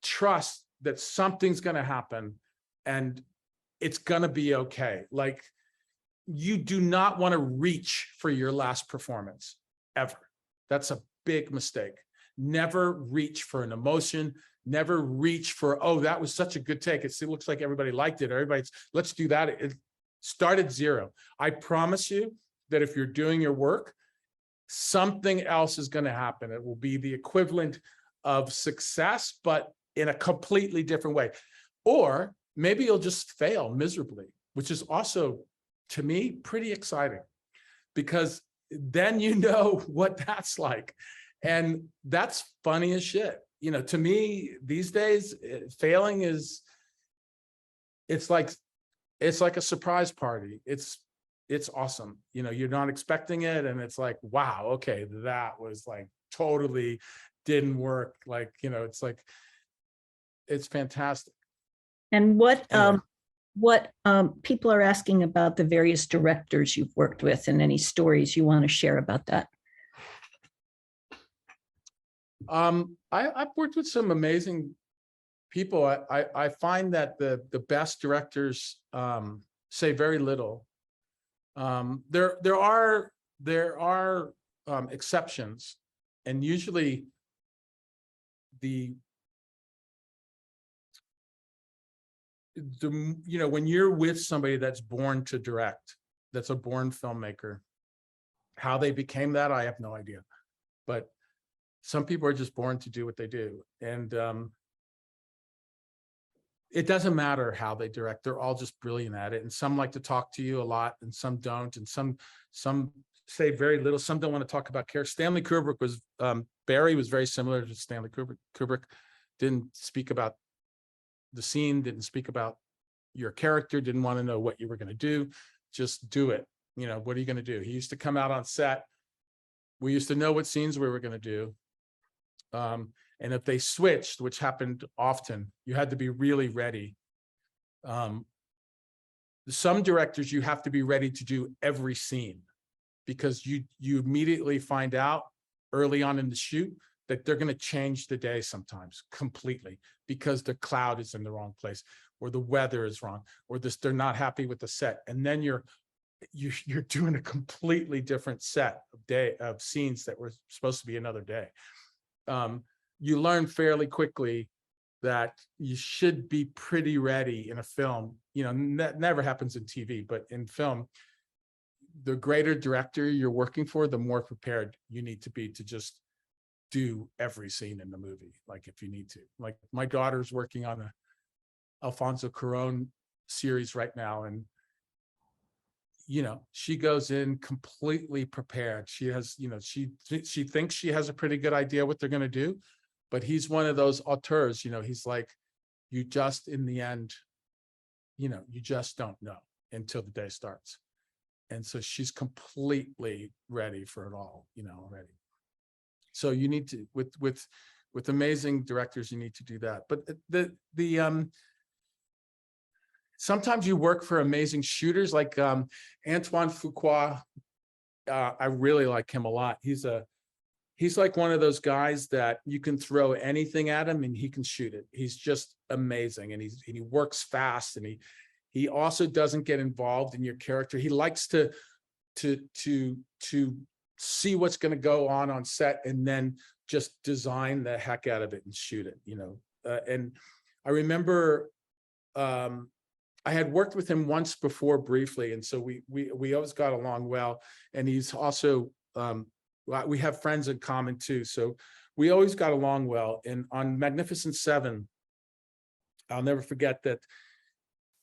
Trust that something's going to happen and it's going to be okay. Like, you do not want to reach for your last performance ever. That's a big mistake. Never reach for an emotion. Never reach for, oh, that was such a good take. It looks like everybody liked it. Let's do that. Start at zero. I promise you that if you're doing your work, something else is going to happen. It will be the equivalent of success, but in a completely different way. Or maybe you'll just fail miserably, which is also, to me, pretty exciting, because then you know what that's like. And that's funny as shit. You know, to me, these days, failing it's like a surprise party. It's awesome. You know, you're not expecting it. And it's like, wow, okay, that was like totally didn't work. Like, you know, it's fantastic. And Anyway. what people are asking about the various directors you've worked with, and any stories you want to share about that. I've worked with some amazing people. I find that the best directors say very little. There are exceptions, and usually you know, when you're with somebody that's born to direct, that's a born filmmaker, how they became that, I have no idea. But some people are just born to do what they do. And it doesn't matter how they direct. They're all just brilliant at it. And some like to talk to you a lot, and some don't. And some say very little. Some don't want to talk about character. Stanley Kubrick was, Barry was very similar to Stanley Kubrick. Kubrick didn't speak about the scene, didn't speak about your character, didn't want to know what you were going to do. Just do it. You know, what are you going to do? He used to come out on set. We used to know what scenes we were going to do. And if they switched, which happened often, you had to be really ready. Some directors, you have to be ready to do every scene, because you immediately find out early on in the shoot that they're going to change the day sometimes completely, because the cloud is in the wrong place, or the weather is wrong, or they're not happy with the set. And then you're doing a completely different set of scenes that were supposed to be another day. You learn fairly quickly that you should be pretty ready in a film. You know, that never happens in TV, but in film, the greater director you're working for, the more prepared you need to be to just do every scene in the movie. Like, if you need to. Like, my daughter's working on a Alfonso Cuarón series right now, and you know, she goes in completely prepared. She has, you know, she thinks she has a pretty good idea what they're going to do, but he's one of those auteurs. You know, he's like, you just, in the end, you know, you just don't know until the day starts. And so she's completely ready for it all, you know, already. So you need to, with amazing directors, you need to do that. But sometimes you work for amazing shooters, like Antoine Fuqua. I really like him a lot. He's like one of those guys that you can throw anything at him and he can shoot it. He's just amazing, and he works fast, and he also doesn't get involved in your character. He likes to see what's going to go on set, and then just design the heck out of it and shoot it. You know, and I remember. I had worked with him once before briefly, and so we always got along well. And he's also, we have friends in common too, so we always got along well. And on Magnificent Seven, I'll never forget that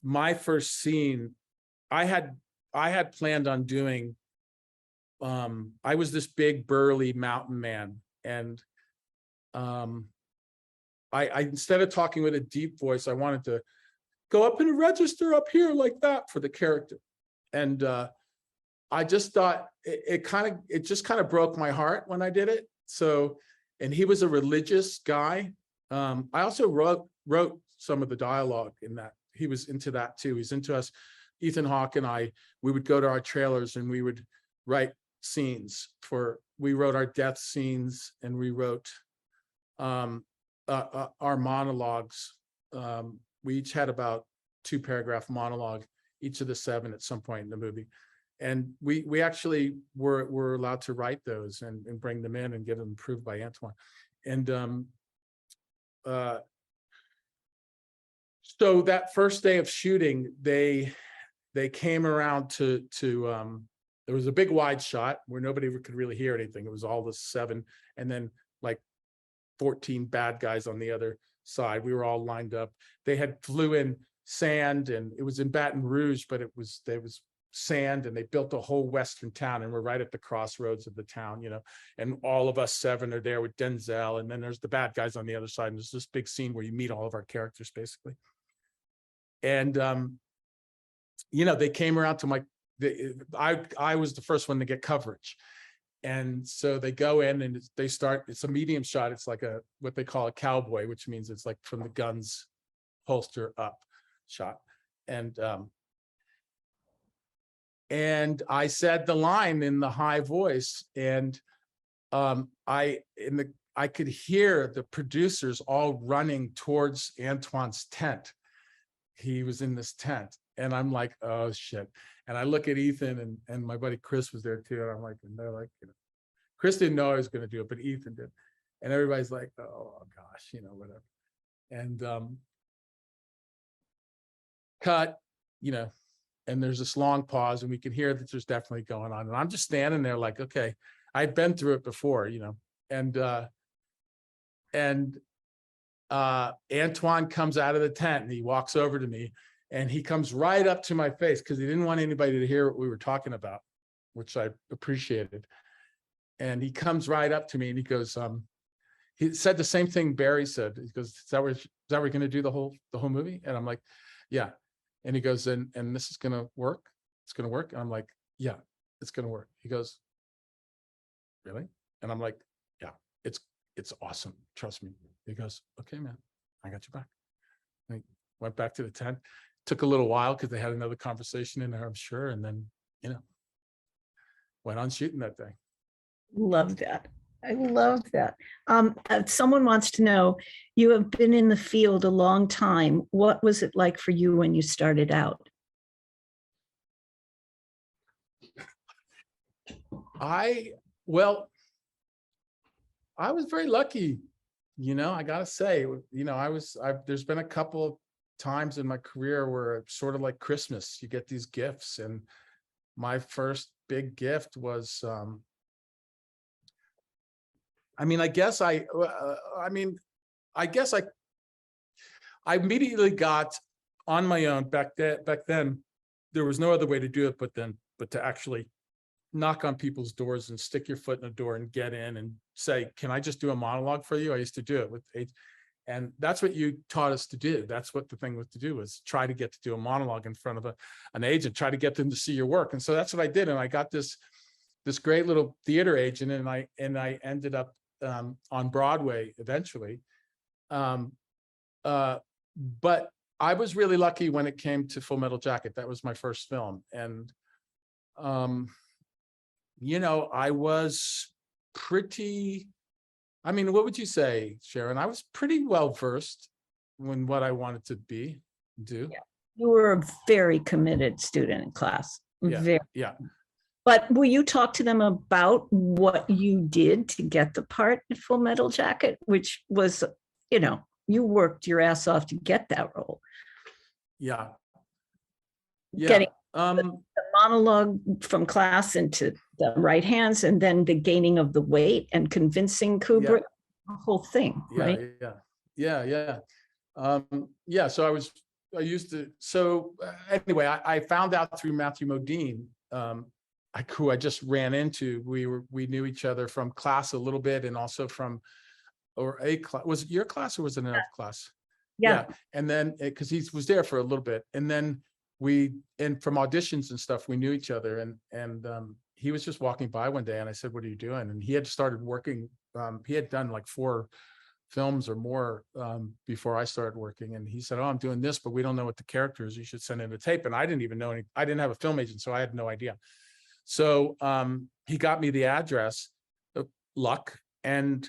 my first scene, I had planned on doing. I was this big burly mountain man, and I instead of talking with a deep voice, I wanted to go up in a register up here like that for the character. And I just thought it just kind of broke my heart when I did it. So and he was a religious guy. I also wrote some of the dialogue in that. He was into that too. He's into us. Ethan Hawke and I, we would go to our trailers and we would write scenes we wrote our death scenes, and we wrote our monologues. We each had about 2-paragraph monologue, each of the 7 at some point in the movie. And we actually were allowed to write those and bring them in and get them approved by Antoine. And so that first day of shooting, they came around to there was a big wide shot where nobody could really hear anything. It was all the 7, and then like 14 bad guys on the other side. We were all lined up. They had flew in sand, and it was in Baton Rouge, but there was sand, and they built a whole western town, and we're right at the crossroads of the town, and all of us 7 are there with Denzel, and then there's the bad guys on the other side, and there's this big scene where you meet all of our characters basically. And they came around to I was the first one to get coverage. And so they go in and they start, it's a medium shot. It's like what they call a cowboy, which means it's like from the gun's holster up shot. And I said the line in the high voice, and I could hear the producers all running towards Antoine's tent. He was in this tent, and I'm like, oh shit. And I look at Ethan, and my buddy Chris was there too. And I'm like, and they're like, Chris didn't know I was going to do it, but Ethan did. And everybody's like, oh gosh, whatever. And cut, and there's this long pause, and we can hear that there's definitely going on. And I'm just standing there like, okay, I've been through it before, and Antoine comes out of the tent, and he walks over to me, and he comes right up to my face because he didn't want anybody to hear what we were talking about, which I appreciated. And he comes right up to me, and he goes, he said the same thing Barry said. He goes, is that what we're going to do the whole movie? And I'm like, yeah. And he goes, and this is going to work? It's going to work? And I'm like, yeah, it's going to work. He goes, really? And I'm like, yeah, it's awesome. Trust me. He goes, okay, man, I got you back. And he went back to the tent. Took a little while because they had another conversation in there, I'm sure. And then, went on shooting that day. Love that. I love that. Someone wants to know, you have been in the field a long time. What was it like for you when you started out? I was very lucky, I gotta say, there's been a couple of times in my career where it's sort of like Christmas, you get these gifts. And my first big gift was, I immediately got on my own back then. There was no other way to do it, but to actually knock on people's doors and stick your foot in the door and get in and say, can I just do a monologue for you? I used to do it with age. And that's what you taught us to do. That's what the thing was to do, was try to get to do a monologue in front of an agent, try to get them to see your work. And so that's what I did. And I got this great little theater agent, and I ended up on Broadway eventually. But I was really lucky when it came to Full Metal Jacket. That was my first film. And, I was pretty, what would you say, Sharon? I was pretty well versed in what I wanted to do. Yeah. You were a very committed student in class. Yeah. But will you talk to them about what you did to get the part in Full Metal Jacket, which was, you worked your ass off to get that role. Yeah. Getting the monologue from class into the right hands, and then the gaining of the weight and convincing Kubrick, the whole thing, right? Yeah. So anyway, I found out through Matthew Modine, who I just ran into. We knew each other from class a little bit, and also from, or a class. Was it your class or was it another class? Yeah. And then because he was there for a little bit, and then and from auditions and stuff, we knew each other, and he was just walking by one day, and I said, "What are you doing?" And he had started working. He had done like 4 films or more before I started working, and he said, "Oh, I'm doing this, but we don't know what the character is. You should send in a tape." And I didn't even know I didn't have a film agent, so I had no idea. So he got me the address, luck, and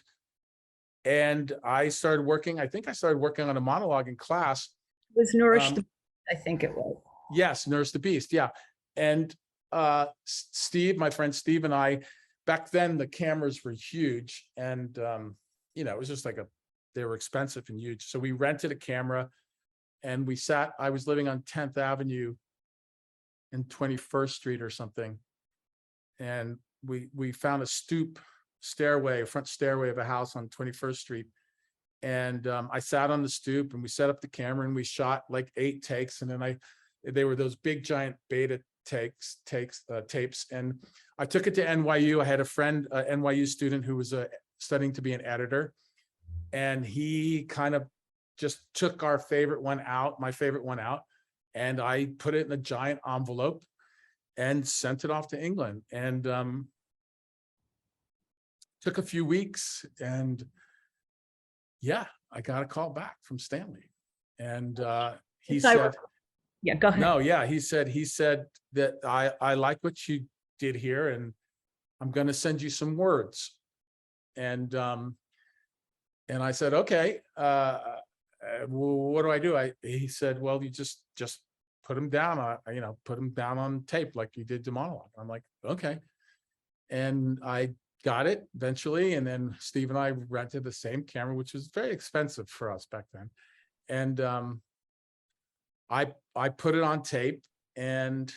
I started working. I think I started working on a monologue in class. It was Nourish the, I think it was. Yes, Nurse the Beast. Yeah. And Steve, my friend Steve, and I, back then the cameras were huge, and it was just like they were expensive and huge. So we rented a camera, and I was living on 10th Avenue and 21st Street or something. And we found a front stairway of a house on 21st Street. And I sat on the stoop, and we set up the camera, and we shot like 8 takes. And then they were those big giant beta tapes. And I took it to NYU. I had a friend, NYU student, who was studying to be an editor. And he kind of just took my favorite one out, and I put it in a giant envelope and sent it off to England. And took a few weeks, and yeah, I got a call back from Stanley. And he said, yeah, go ahead. No, yeah, he said that I like what you did here, and I'm going to send you some words. And I said, okay, what do I do? He said, well, you just put them down, put them down on tape like you did the monologue. I'm like, okay. And I got it eventually. And then Steve and I rented the same camera, which was very expensive for us back then. And I put it on tape, and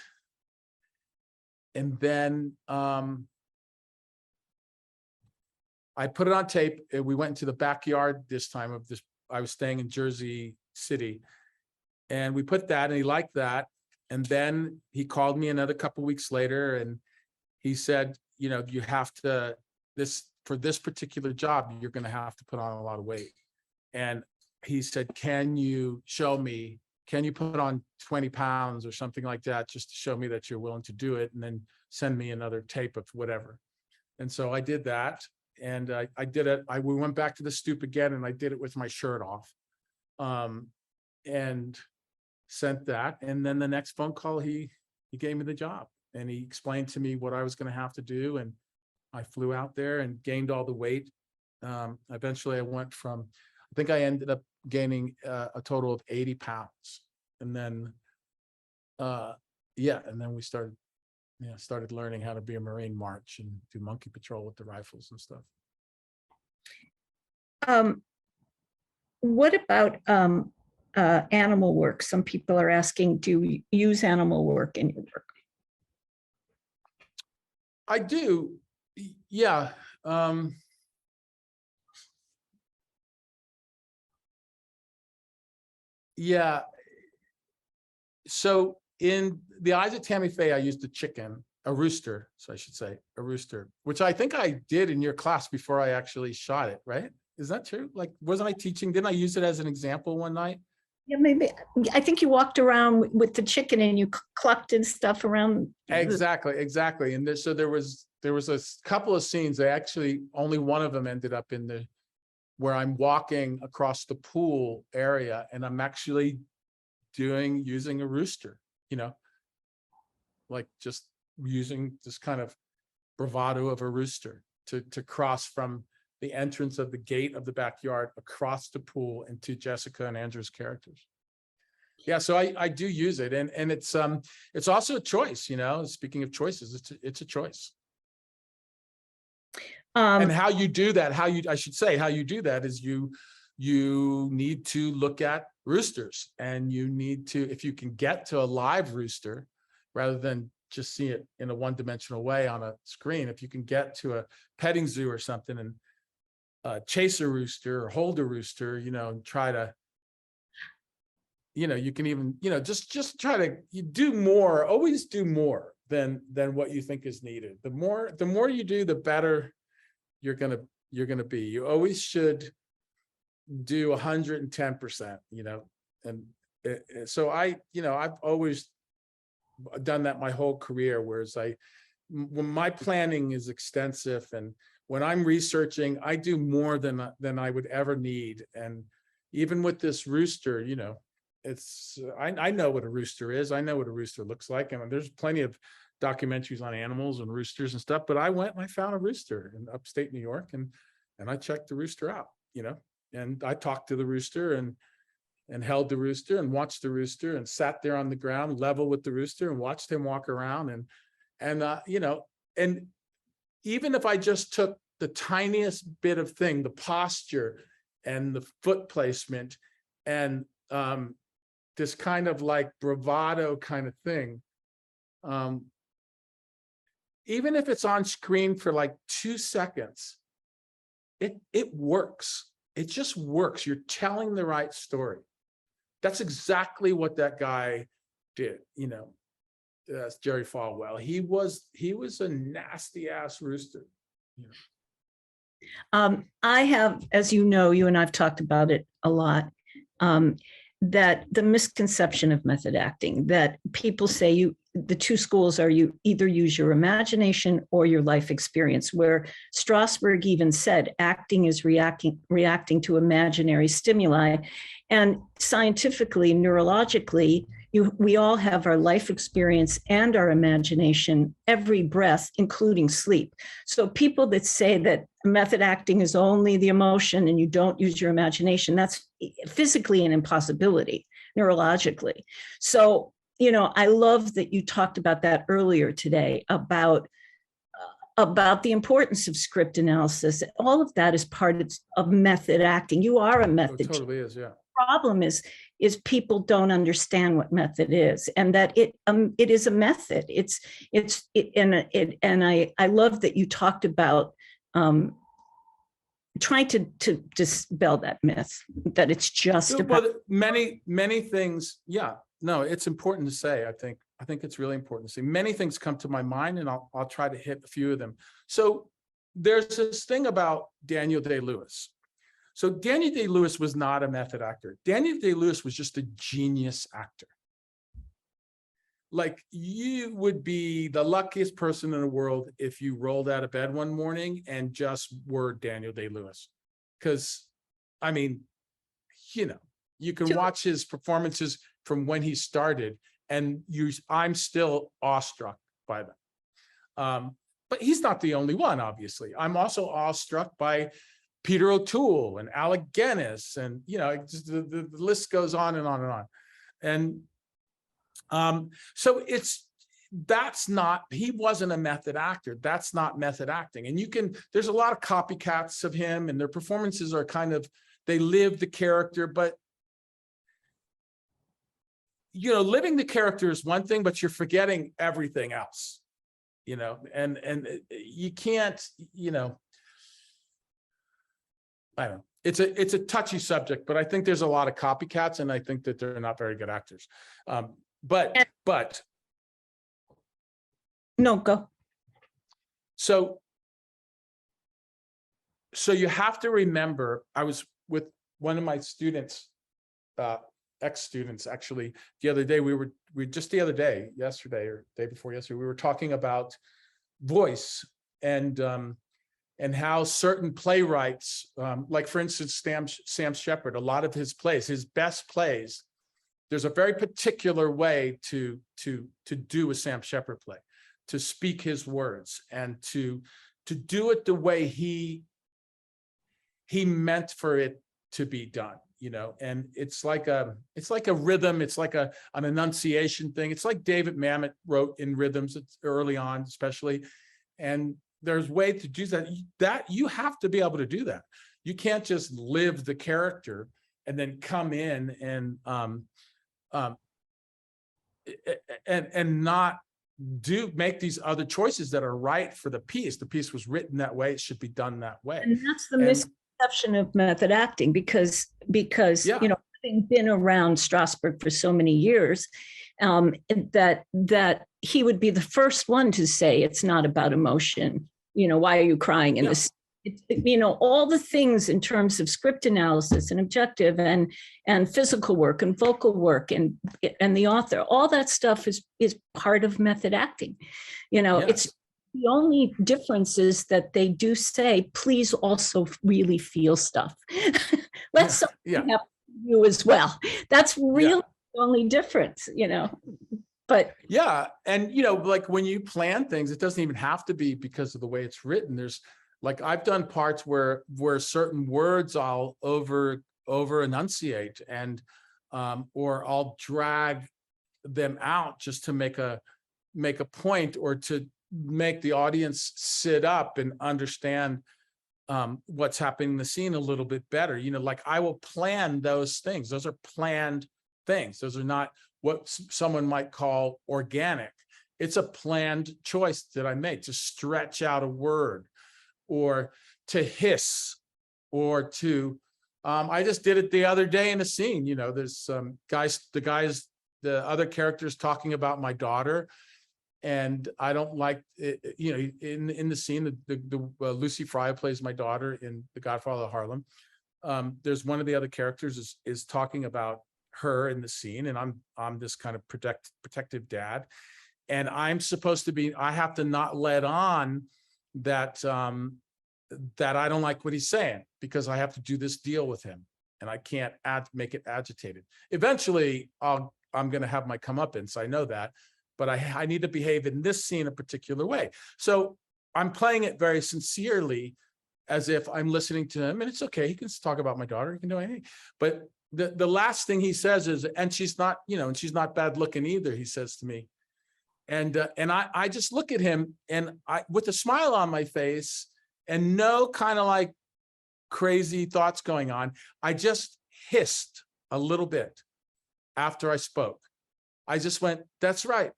then I put it on tape. And we went into the backyard this time of this. I was staying in Jersey City, and we put that, and he liked that. And then he called me another couple of weeks later, and he said, you have to, for this particular job, you're going to have to put on a lot of weight. And he said, can you put on 20 pounds or something like that, just to show me that you're willing to do it, and then send me another tape of whatever. And so I did that, and I did it. We went back to the stoop again, and I did it with my shirt off, and sent that. And then the next phone call, he gave me the job, and he explained to me what I was going to have to do. And I flew out there and gained all the weight. Eventually I think I ended up gaining a total of 80 pounds. And then, and then we started learning how to be a Marine March and do monkey patrol with the rifles and stuff. What about animal work? Some people are asking, do you use animal work in your work? I do. Yeah. Yeah. So in the Eyes of Tammy Faye, I used a rooster. So I should say a rooster, which I think I did in your class before I actually shot it, right? Is that true? Like, wasn't I teaching? Didn't I use it as an example one night? Yeah, maybe. I think you walked around with the chicken and you clucked and stuff around. Exactly. And so there was a couple of scenes. Only one of them ended up where I'm walking across the pool area, and I'm actually using a rooster, like just using this kind of bravado of a rooster to cross from the entrance of the gate of the backyard across the pool into Jessica and Andrew's characters. Yeah, so I do use it, and it's also a choice. Speaking of choices, it's a choice. And how you do that, how you do that is you need to look at roosters, and you need to, if you can get to a live rooster rather than just see it in a one-dimensional way on a screen, if you can get to a petting zoo or something and chase a rooster or hold a rooster, and try to, you can even, just try to do more, always do more than what you think is needed. The more you do, the better you're gonna be. You always should do 110%, and so I've always done that my whole career, whereas when my planning is extensive, and when I'm researching, I do more than I would ever need. And even with this rooster, you know, it's I know what a rooster is. I know what a rooster looks like. I mean, there's plenty of documentaries on animals and roosters and stuff, but I went and I found a rooster in upstate New York, and I checked the rooster out, you know, and I talked to the rooster and held the rooster and watched the rooster and sat there on the ground level with the rooster and watched him walk around. And you know, and even if I just took the tiniest bit of thing, the posture and the foot placement and this kind of like bravado kind of thing, even if it's on screen for like 2 seconds, it works. It just works. You're telling the right story. That's exactly what that guy did, you know. That's Jerry Falwell. He was a nasty ass rooster. Yeah. I have, as you know, you and I've talked about it a lot, that the misconception of method acting, that people say the two schools are you either use your imagination or your life experience, where Strasberg even said acting is reacting to imaginary stimuli. And scientifically, neurologically, we all have our life experience and our imagination every breath, including sleep. So people that say that method acting is only the emotion and you don't use your imagination, that's physically an impossibility, neurologically. So, you know, I love that you talked about that earlier today, about the importance of script analysis. All of that is part of method acting. You are a method. It totally is, yeah. Problem is people don't understand what method is, and that it is a method. I love that you talked about trying to dispel that myth that it's just about many things. Yeah, no, it's important to say. I think it's really important to say. Many things come to my mind, and I'll try to hit a few of them. So there's this thing about Daniel Day-Lewis. So Daniel Day-Lewis was not a method actor. Daniel Day-Lewis was just a genius actor. Like, you would be the luckiest person in the world if you rolled out of bed one morning and just were Daniel Day-Lewis. Because, I mean, you know, you can watch his performances from when he started, and I'm still awestruck by them. But he's not the only one, obviously. I'm also awestruck by Peter O'Toole and Alec Guinness, and you know, just the list goes on and on and on. And so he wasn't a method actor. That's not method acting. And there's a lot of copycats of him, and their performances are they live the character, but you know, living the character is one thing, but you're forgetting everything else, you know, and you can't, you know, I don't know. It's a touchy subject, but I think there's a lot of copycats, and I think that they're not very good actors. But no, go. So you have to remember, I was with one of my students, ex-students, actually, the other day. Yesterday or day before yesterday, we were talking about voice and how certain playwrights, like for instance, Sam Shepard, a lot of his plays, his best plays, there's a very particular way to do a Sam Shepard play, to speak his words and to do it the way he meant for it to be done, you know. And it's like a rhythm, it's like an enunciation thing. It's like David Mamet wrote in rhythms early on, especially. And there's way to do that you have to be able to do that. You can't just live the character and then come in and not make these other choices that are right for the piece. The piece was written that way, it should be done that way. And that's the misconception of method acting, because yeah, you know, having been around Strasberg for so many years, that he would be the first one to say it's not about emotion. You know, why are you crying in this? it's, you know, all the things in terms of script analysis and objective and physical work and vocal work and the author, all that stuff is part of method acting. You know, Yes. it's the only difference is that they do say, please also really feel stuff. Let something happen to you as well. That's really the only difference, you know. But yeah, and you know, like when you plan things, it doesn't even have to be because of the way it's written. There's like I've done parts where certain words I'll over enunciate and or I'll drag them out just to make a point or to make the audience sit up and understand what's happening in the scene a little bit better. You know, like I will plan those things. Those are planned things. Those are not what someone might call organic. It's a planned choice that I made to stretch out a word or to hiss or to, I just did it the other day in a scene. You know, there's the other characters talking about my daughter. And I don't like it, you know, in the scene, Lucy Fry plays my daughter in The Godfather of Harlem. There's one of the other characters is talking about her in the scene, and I'm this kind of protective dad, and I'm supposed to be. I have to not let on that that I don't like what he's saying because I have to do this deal with him, and I can't make it agitated. Eventually, I'm going to have my comeuppance. I know that. But I need to behave in this scene a particular way. So I'm playing it very sincerely as if I'm listening to him, and it's okay. He can talk about my daughter. He can do anything. But the last thing he says is, and she's not, you know, and she's not bad looking either, he says to me. And I just look at him and with a smile on my face and no kind of like crazy thoughts going on, I just hissed a little bit after I spoke. I just went, that's right.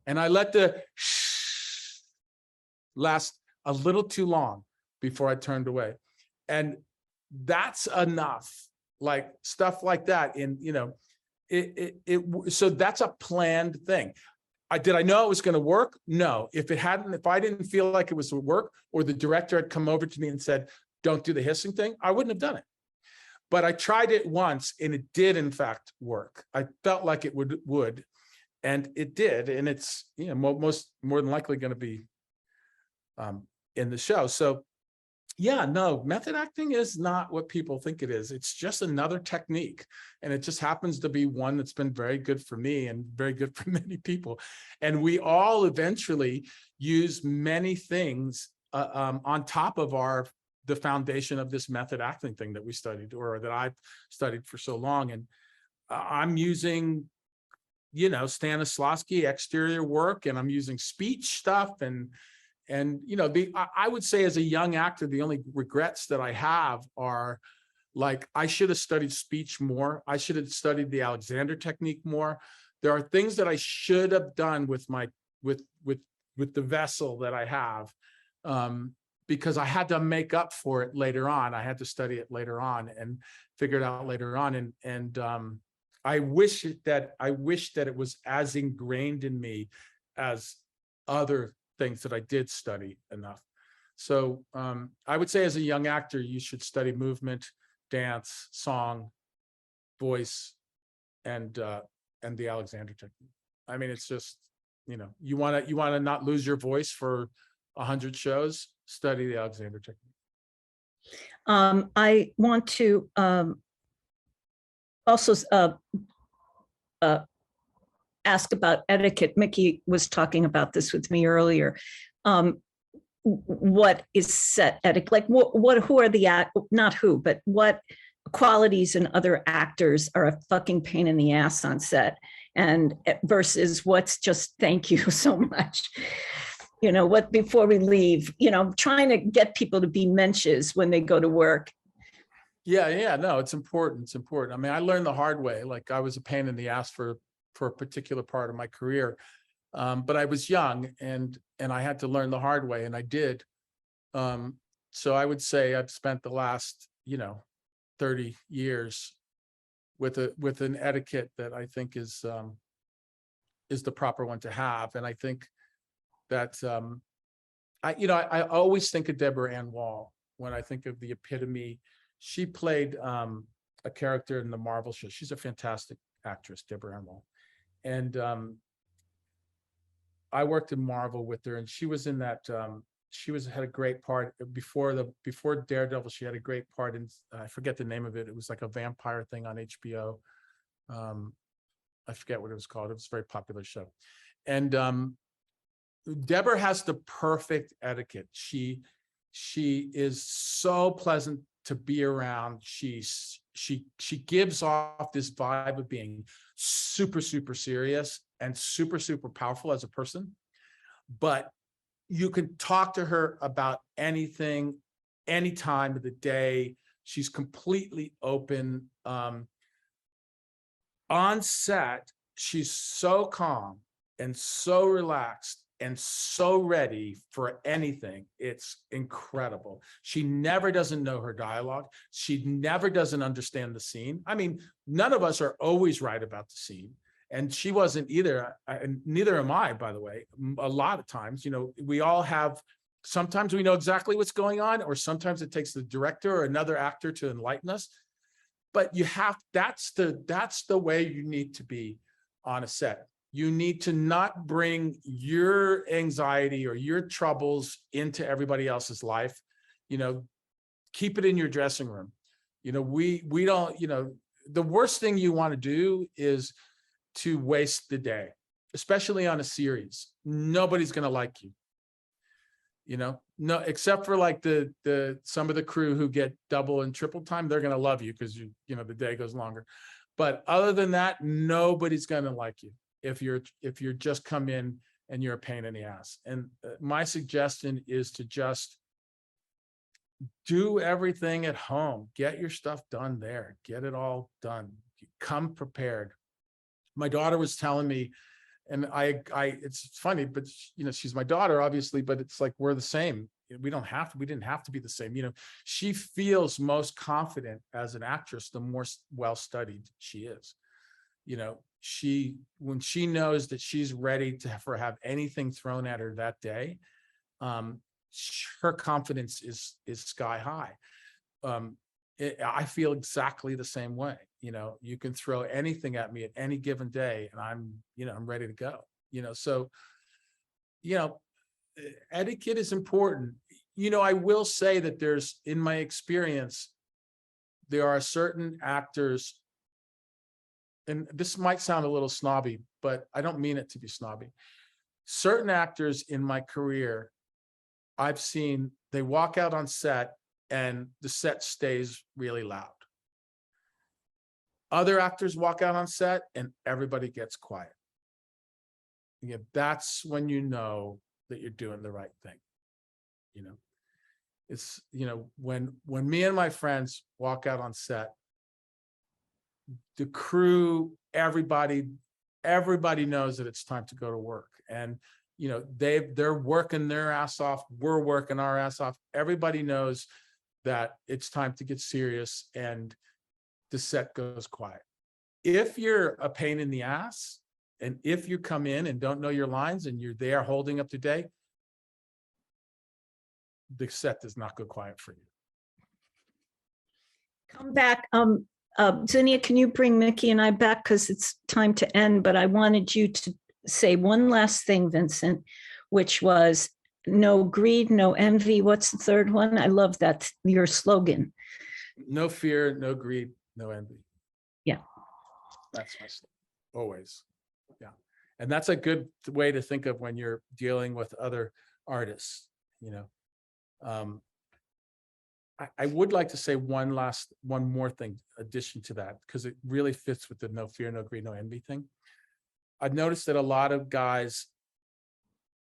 And I let the shh last a little too long before I turned away. And that's enough, like stuff like that. And, you know, so that's a planned thing. Did I know it was going to work? No. If I didn't feel like it was work, or the director had come over to me and said, don't do the hissing thing, I wouldn't have done it. But I tried it once and it did in fact work. I felt like it would, and it did. And it's, you know, more than likely going to be in the show. So yeah, no, method acting is not what people think it is. It's just another technique. And it just happens to be one that's been very good for me and very good for many people. And we all eventually use many things on top of the foundation of this method acting thing that we studied, or that I've studied for so long. And I'm using, you know, Stanislavski exterior work, and I'm using speech stuff. And you know, I would say as a young actor, the only regrets that I have are like, I should have studied speech more. I should have studied the Alexander technique more. There are things that I should have done with the vessel that I have, because I had to make up for it later on. I had to study it later on and figure it out later on. And I wish that it was as ingrained in me as other things that I did study enough. So I would say as a young actor, you should study movement, dance, song, voice, and the Alexander technique. I mean, it's just, you know, you want to not lose your voice for 100 shows, study the Alexander technique. I want to also ask about etiquette. Micki was talking about this with me earlier. What is set etiquette? Like who are the not who, but what qualities in other actors are a fucking pain in the ass on set, and versus what's just thank you so much. You know, what before we leave, you know, trying to get people to be mensches when they go to work. Yeah, no, it's important. It's important. I mean, I learned the hard way. Like I was a pain in the ass for a particular part of my career. But I was young and I had to learn the hard way, and I did. So I would say I've spent the last, you know, 30 years with an etiquette that I think is the proper one to have. And I think that I always think of Deborah Ann Woll when I think of the epitome. She played a character in the Marvel show. She's a fantastic actress, Deborah Ann Woll. And I worked in Marvel with her, and she was in that. Had a great part before Daredevil. She had a great part in, I forget the name of it. It was like a vampire thing on HBO. I forget what it was called. It was a very popular show. And Deborah has the perfect etiquette. She is so pleasant to be around. She gives off this vibe of being super, super serious and super, super powerful as a person. But you can talk to her about anything, any time of the day. She's completely open. On set, she's so calm and so relaxed and so ready for anything. It's incredible. She never doesn't know her dialogue. She never doesn't understand the scene. I mean, none of us are always right about the scene. And she wasn't either. And neither am I, by the way. A lot of times, we all have, sometimes we know exactly what's going on, or sometimes it takes the director or another actor to enlighten us. But that's the way you need to be on a set. You need to not bring your anxiety or your troubles into everybody else's life. Keep it in your dressing room. We don't, the worst thing you want to do is to waste the day, especially on a series. Nobody's going to like you. No, except for like the some of the crew who get double and triple time, they're going to love you because the day goes longer. But other than that, nobody's going to like you if you're just come in and you're a pain in the ass. And my suggestion is to just do everything at home. Get your stuff done there. Get it all done. Come prepared. My daughter was telling me, and it's funny, but she's my daughter, obviously, but it's like, we're the same. We didn't have to be the same. She feels most confident as an actress, the more well-studied she is. When she knows that she's ready to have anything thrown at her that day, her confidence is sky high. I feel exactly the same way. You can throw anything at me at any given day, and I'm ready to go. So etiquette is important. I will say that in my experience, there are certain actors, and this might sound a little snobby, but I don't mean it to be snobby. Certain actors in my career, I've seen, they walk out on set and the set stays really loud. Other actors walk out on set and everybody gets quiet. That's when you know that you're doing the right thing. It's, when me and my friends walk out on set, the crew, everybody knows that it's time to go to work. And they're working their ass off. We're working our ass off. Everybody knows that it's time to get serious, and the set goes quiet. If you're a pain in the ass, and if you come in and don't know your lines and you're there holding up the day, the set does not go quiet for you. Come back. Zinnia, can you bring Micki and I back? Because it's time to end, but I wanted you to say one last thing, Vincent, which was no greed, no envy. What's the third one? I love that, your slogan. No fear, no greed, no envy. Yeah. That's my slogan, always. Yeah. And that's a good way to think of when you're dealing with other artists. I would like to say one more thing addition to that, because it really fits with the no fear, no greed, no envy thing. I've noticed that a lot of guys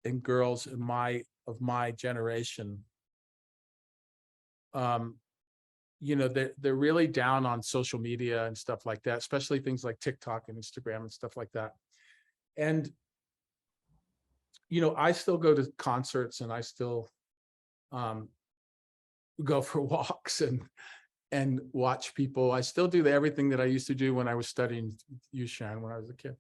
and girls of my generation, they're really down on social media and stuff like that, especially things like TikTok and Instagram and stuff like that. And I still go to concerts, and I still go for walks and watch people. I still do everything that I used to do when I was studying Sharon, when I was a kid.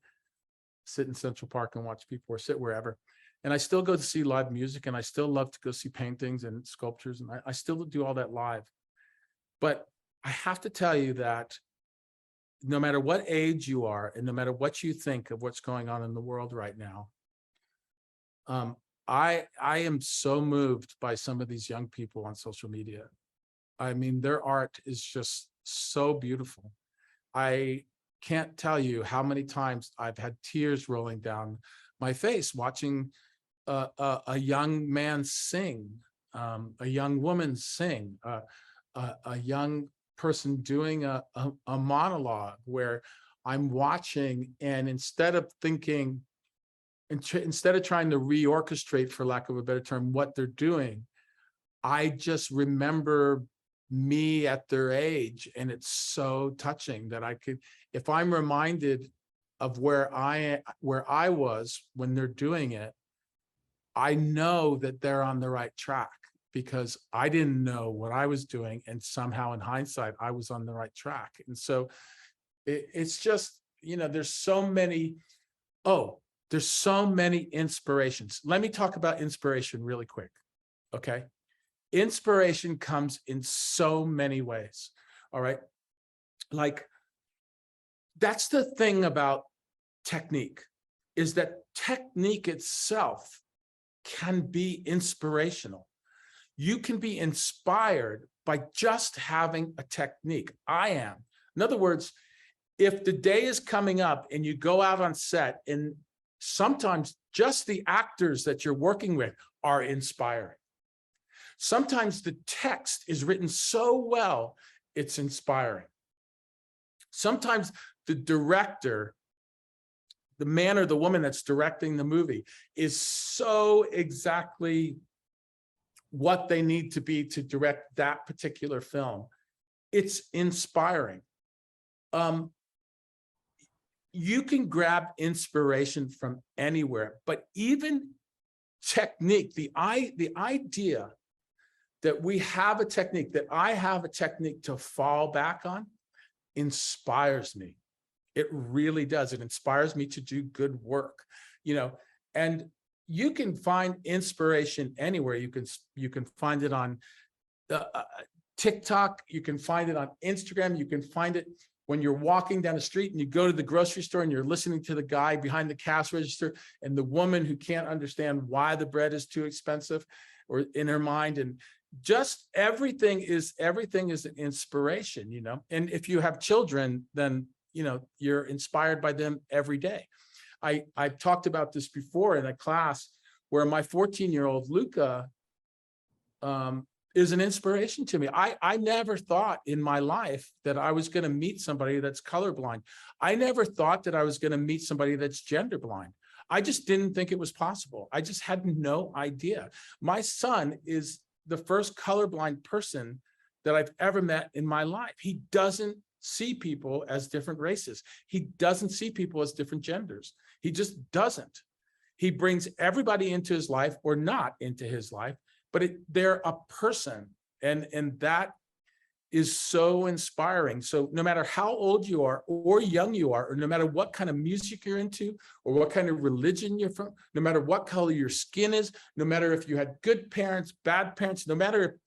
Sit in Central Park and watch people, or sit wherever. And I still go to see live music, and I still love to go see paintings and sculptures, and I still do all that live. But I have to tell you that no matter what age you are, and no matter what you think of what's going on in the world right now, I am so moved by some of these young people on social media. I mean, their art is just so beautiful. I can't tell you how many times I've had tears rolling down my face watching a young man sing, a young woman sing, a young person doing a monologue where I'm watching, and instead of thinking, instead of trying to reorchestrate, for lack of a better term, what they're doing, I just remember me at their age, and it's so touching that I could, if I'm reminded of where I was when they're doing it, I know that they're on the right track, because I didn't know what I was doing, and somehow in hindsight I was on the right track. And so it's just, you know, there's so many inspirations. Let me talk about inspiration really quick. Okay. Inspiration comes in so many ways. All right. Like, that's the thing about technique, is that technique itself can be inspirational. You can be inspired by just having a technique. I am. In other words, if the day is coming up and you go out on set, and sometimes just the actors that you're working with are inspiring. Sometimes the text is written so well, it's inspiring. Sometimes the director, the man or the woman that's directing the movie, is so exactly what they need to be to direct that particular film. It's inspiring. You can grab inspiration from anywhere, but even technique, the idea that we have a technique, that I have a technique to fall back on, inspires me. It really does. It inspires me to do good work, you know. And you can find inspiration anywhere. You can find it on TikTok. You can find it on Instagram. You can find it when you're walking down the street and you go to the grocery store and you're listening to the guy behind the cash register and the woman who can't understand why the bread is too expensive, or in her mind. And just everything is an inspiration, you know. And if you have children, then, you know, you're inspired by them every day. I've talked about this before in a class where my 14-year-old Luca is an inspiration to me. I never thought in my life that I was going to meet somebody that's colorblind. I never thought that I was going to meet somebody that's gender blind. I just didn't think it was possible. I just had no idea. My son is the first colorblind person that I've ever met in my life. He doesn't see people as different races. He doesn't see people as different genders. He just doesn't. He brings everybody into his life, or not into his life, but they're a person. And that is so inspiring. So no matter how old you are or young you are, or no matter what kind of music you're into, or what kind of religion you're from, no matter what color your skin is, no matter if you had good parents, bad parents, no matter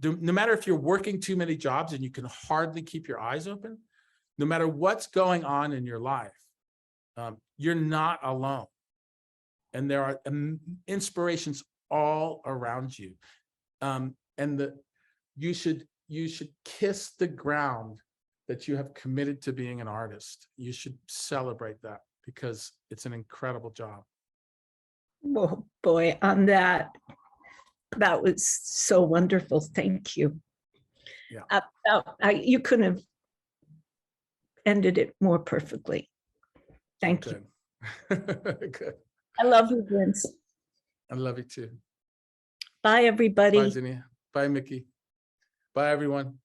if you're working too many jobs and you can hardly keep your eyes open, no matter what's going on in your life, you're not alone. And there are inspirations all around you. You should kiss the ground that you have committed to being an artist. You should celebrate that, because it's an incredible job. Oh boy, on that was so wonderful. Thank you. Yeah. You couldn't have ended it more perfectly. Thank you. Good. I love you, Vince. I love you too. Bye, everybody. Bye, Zinnia. Bye, Micki. Bye, everyone.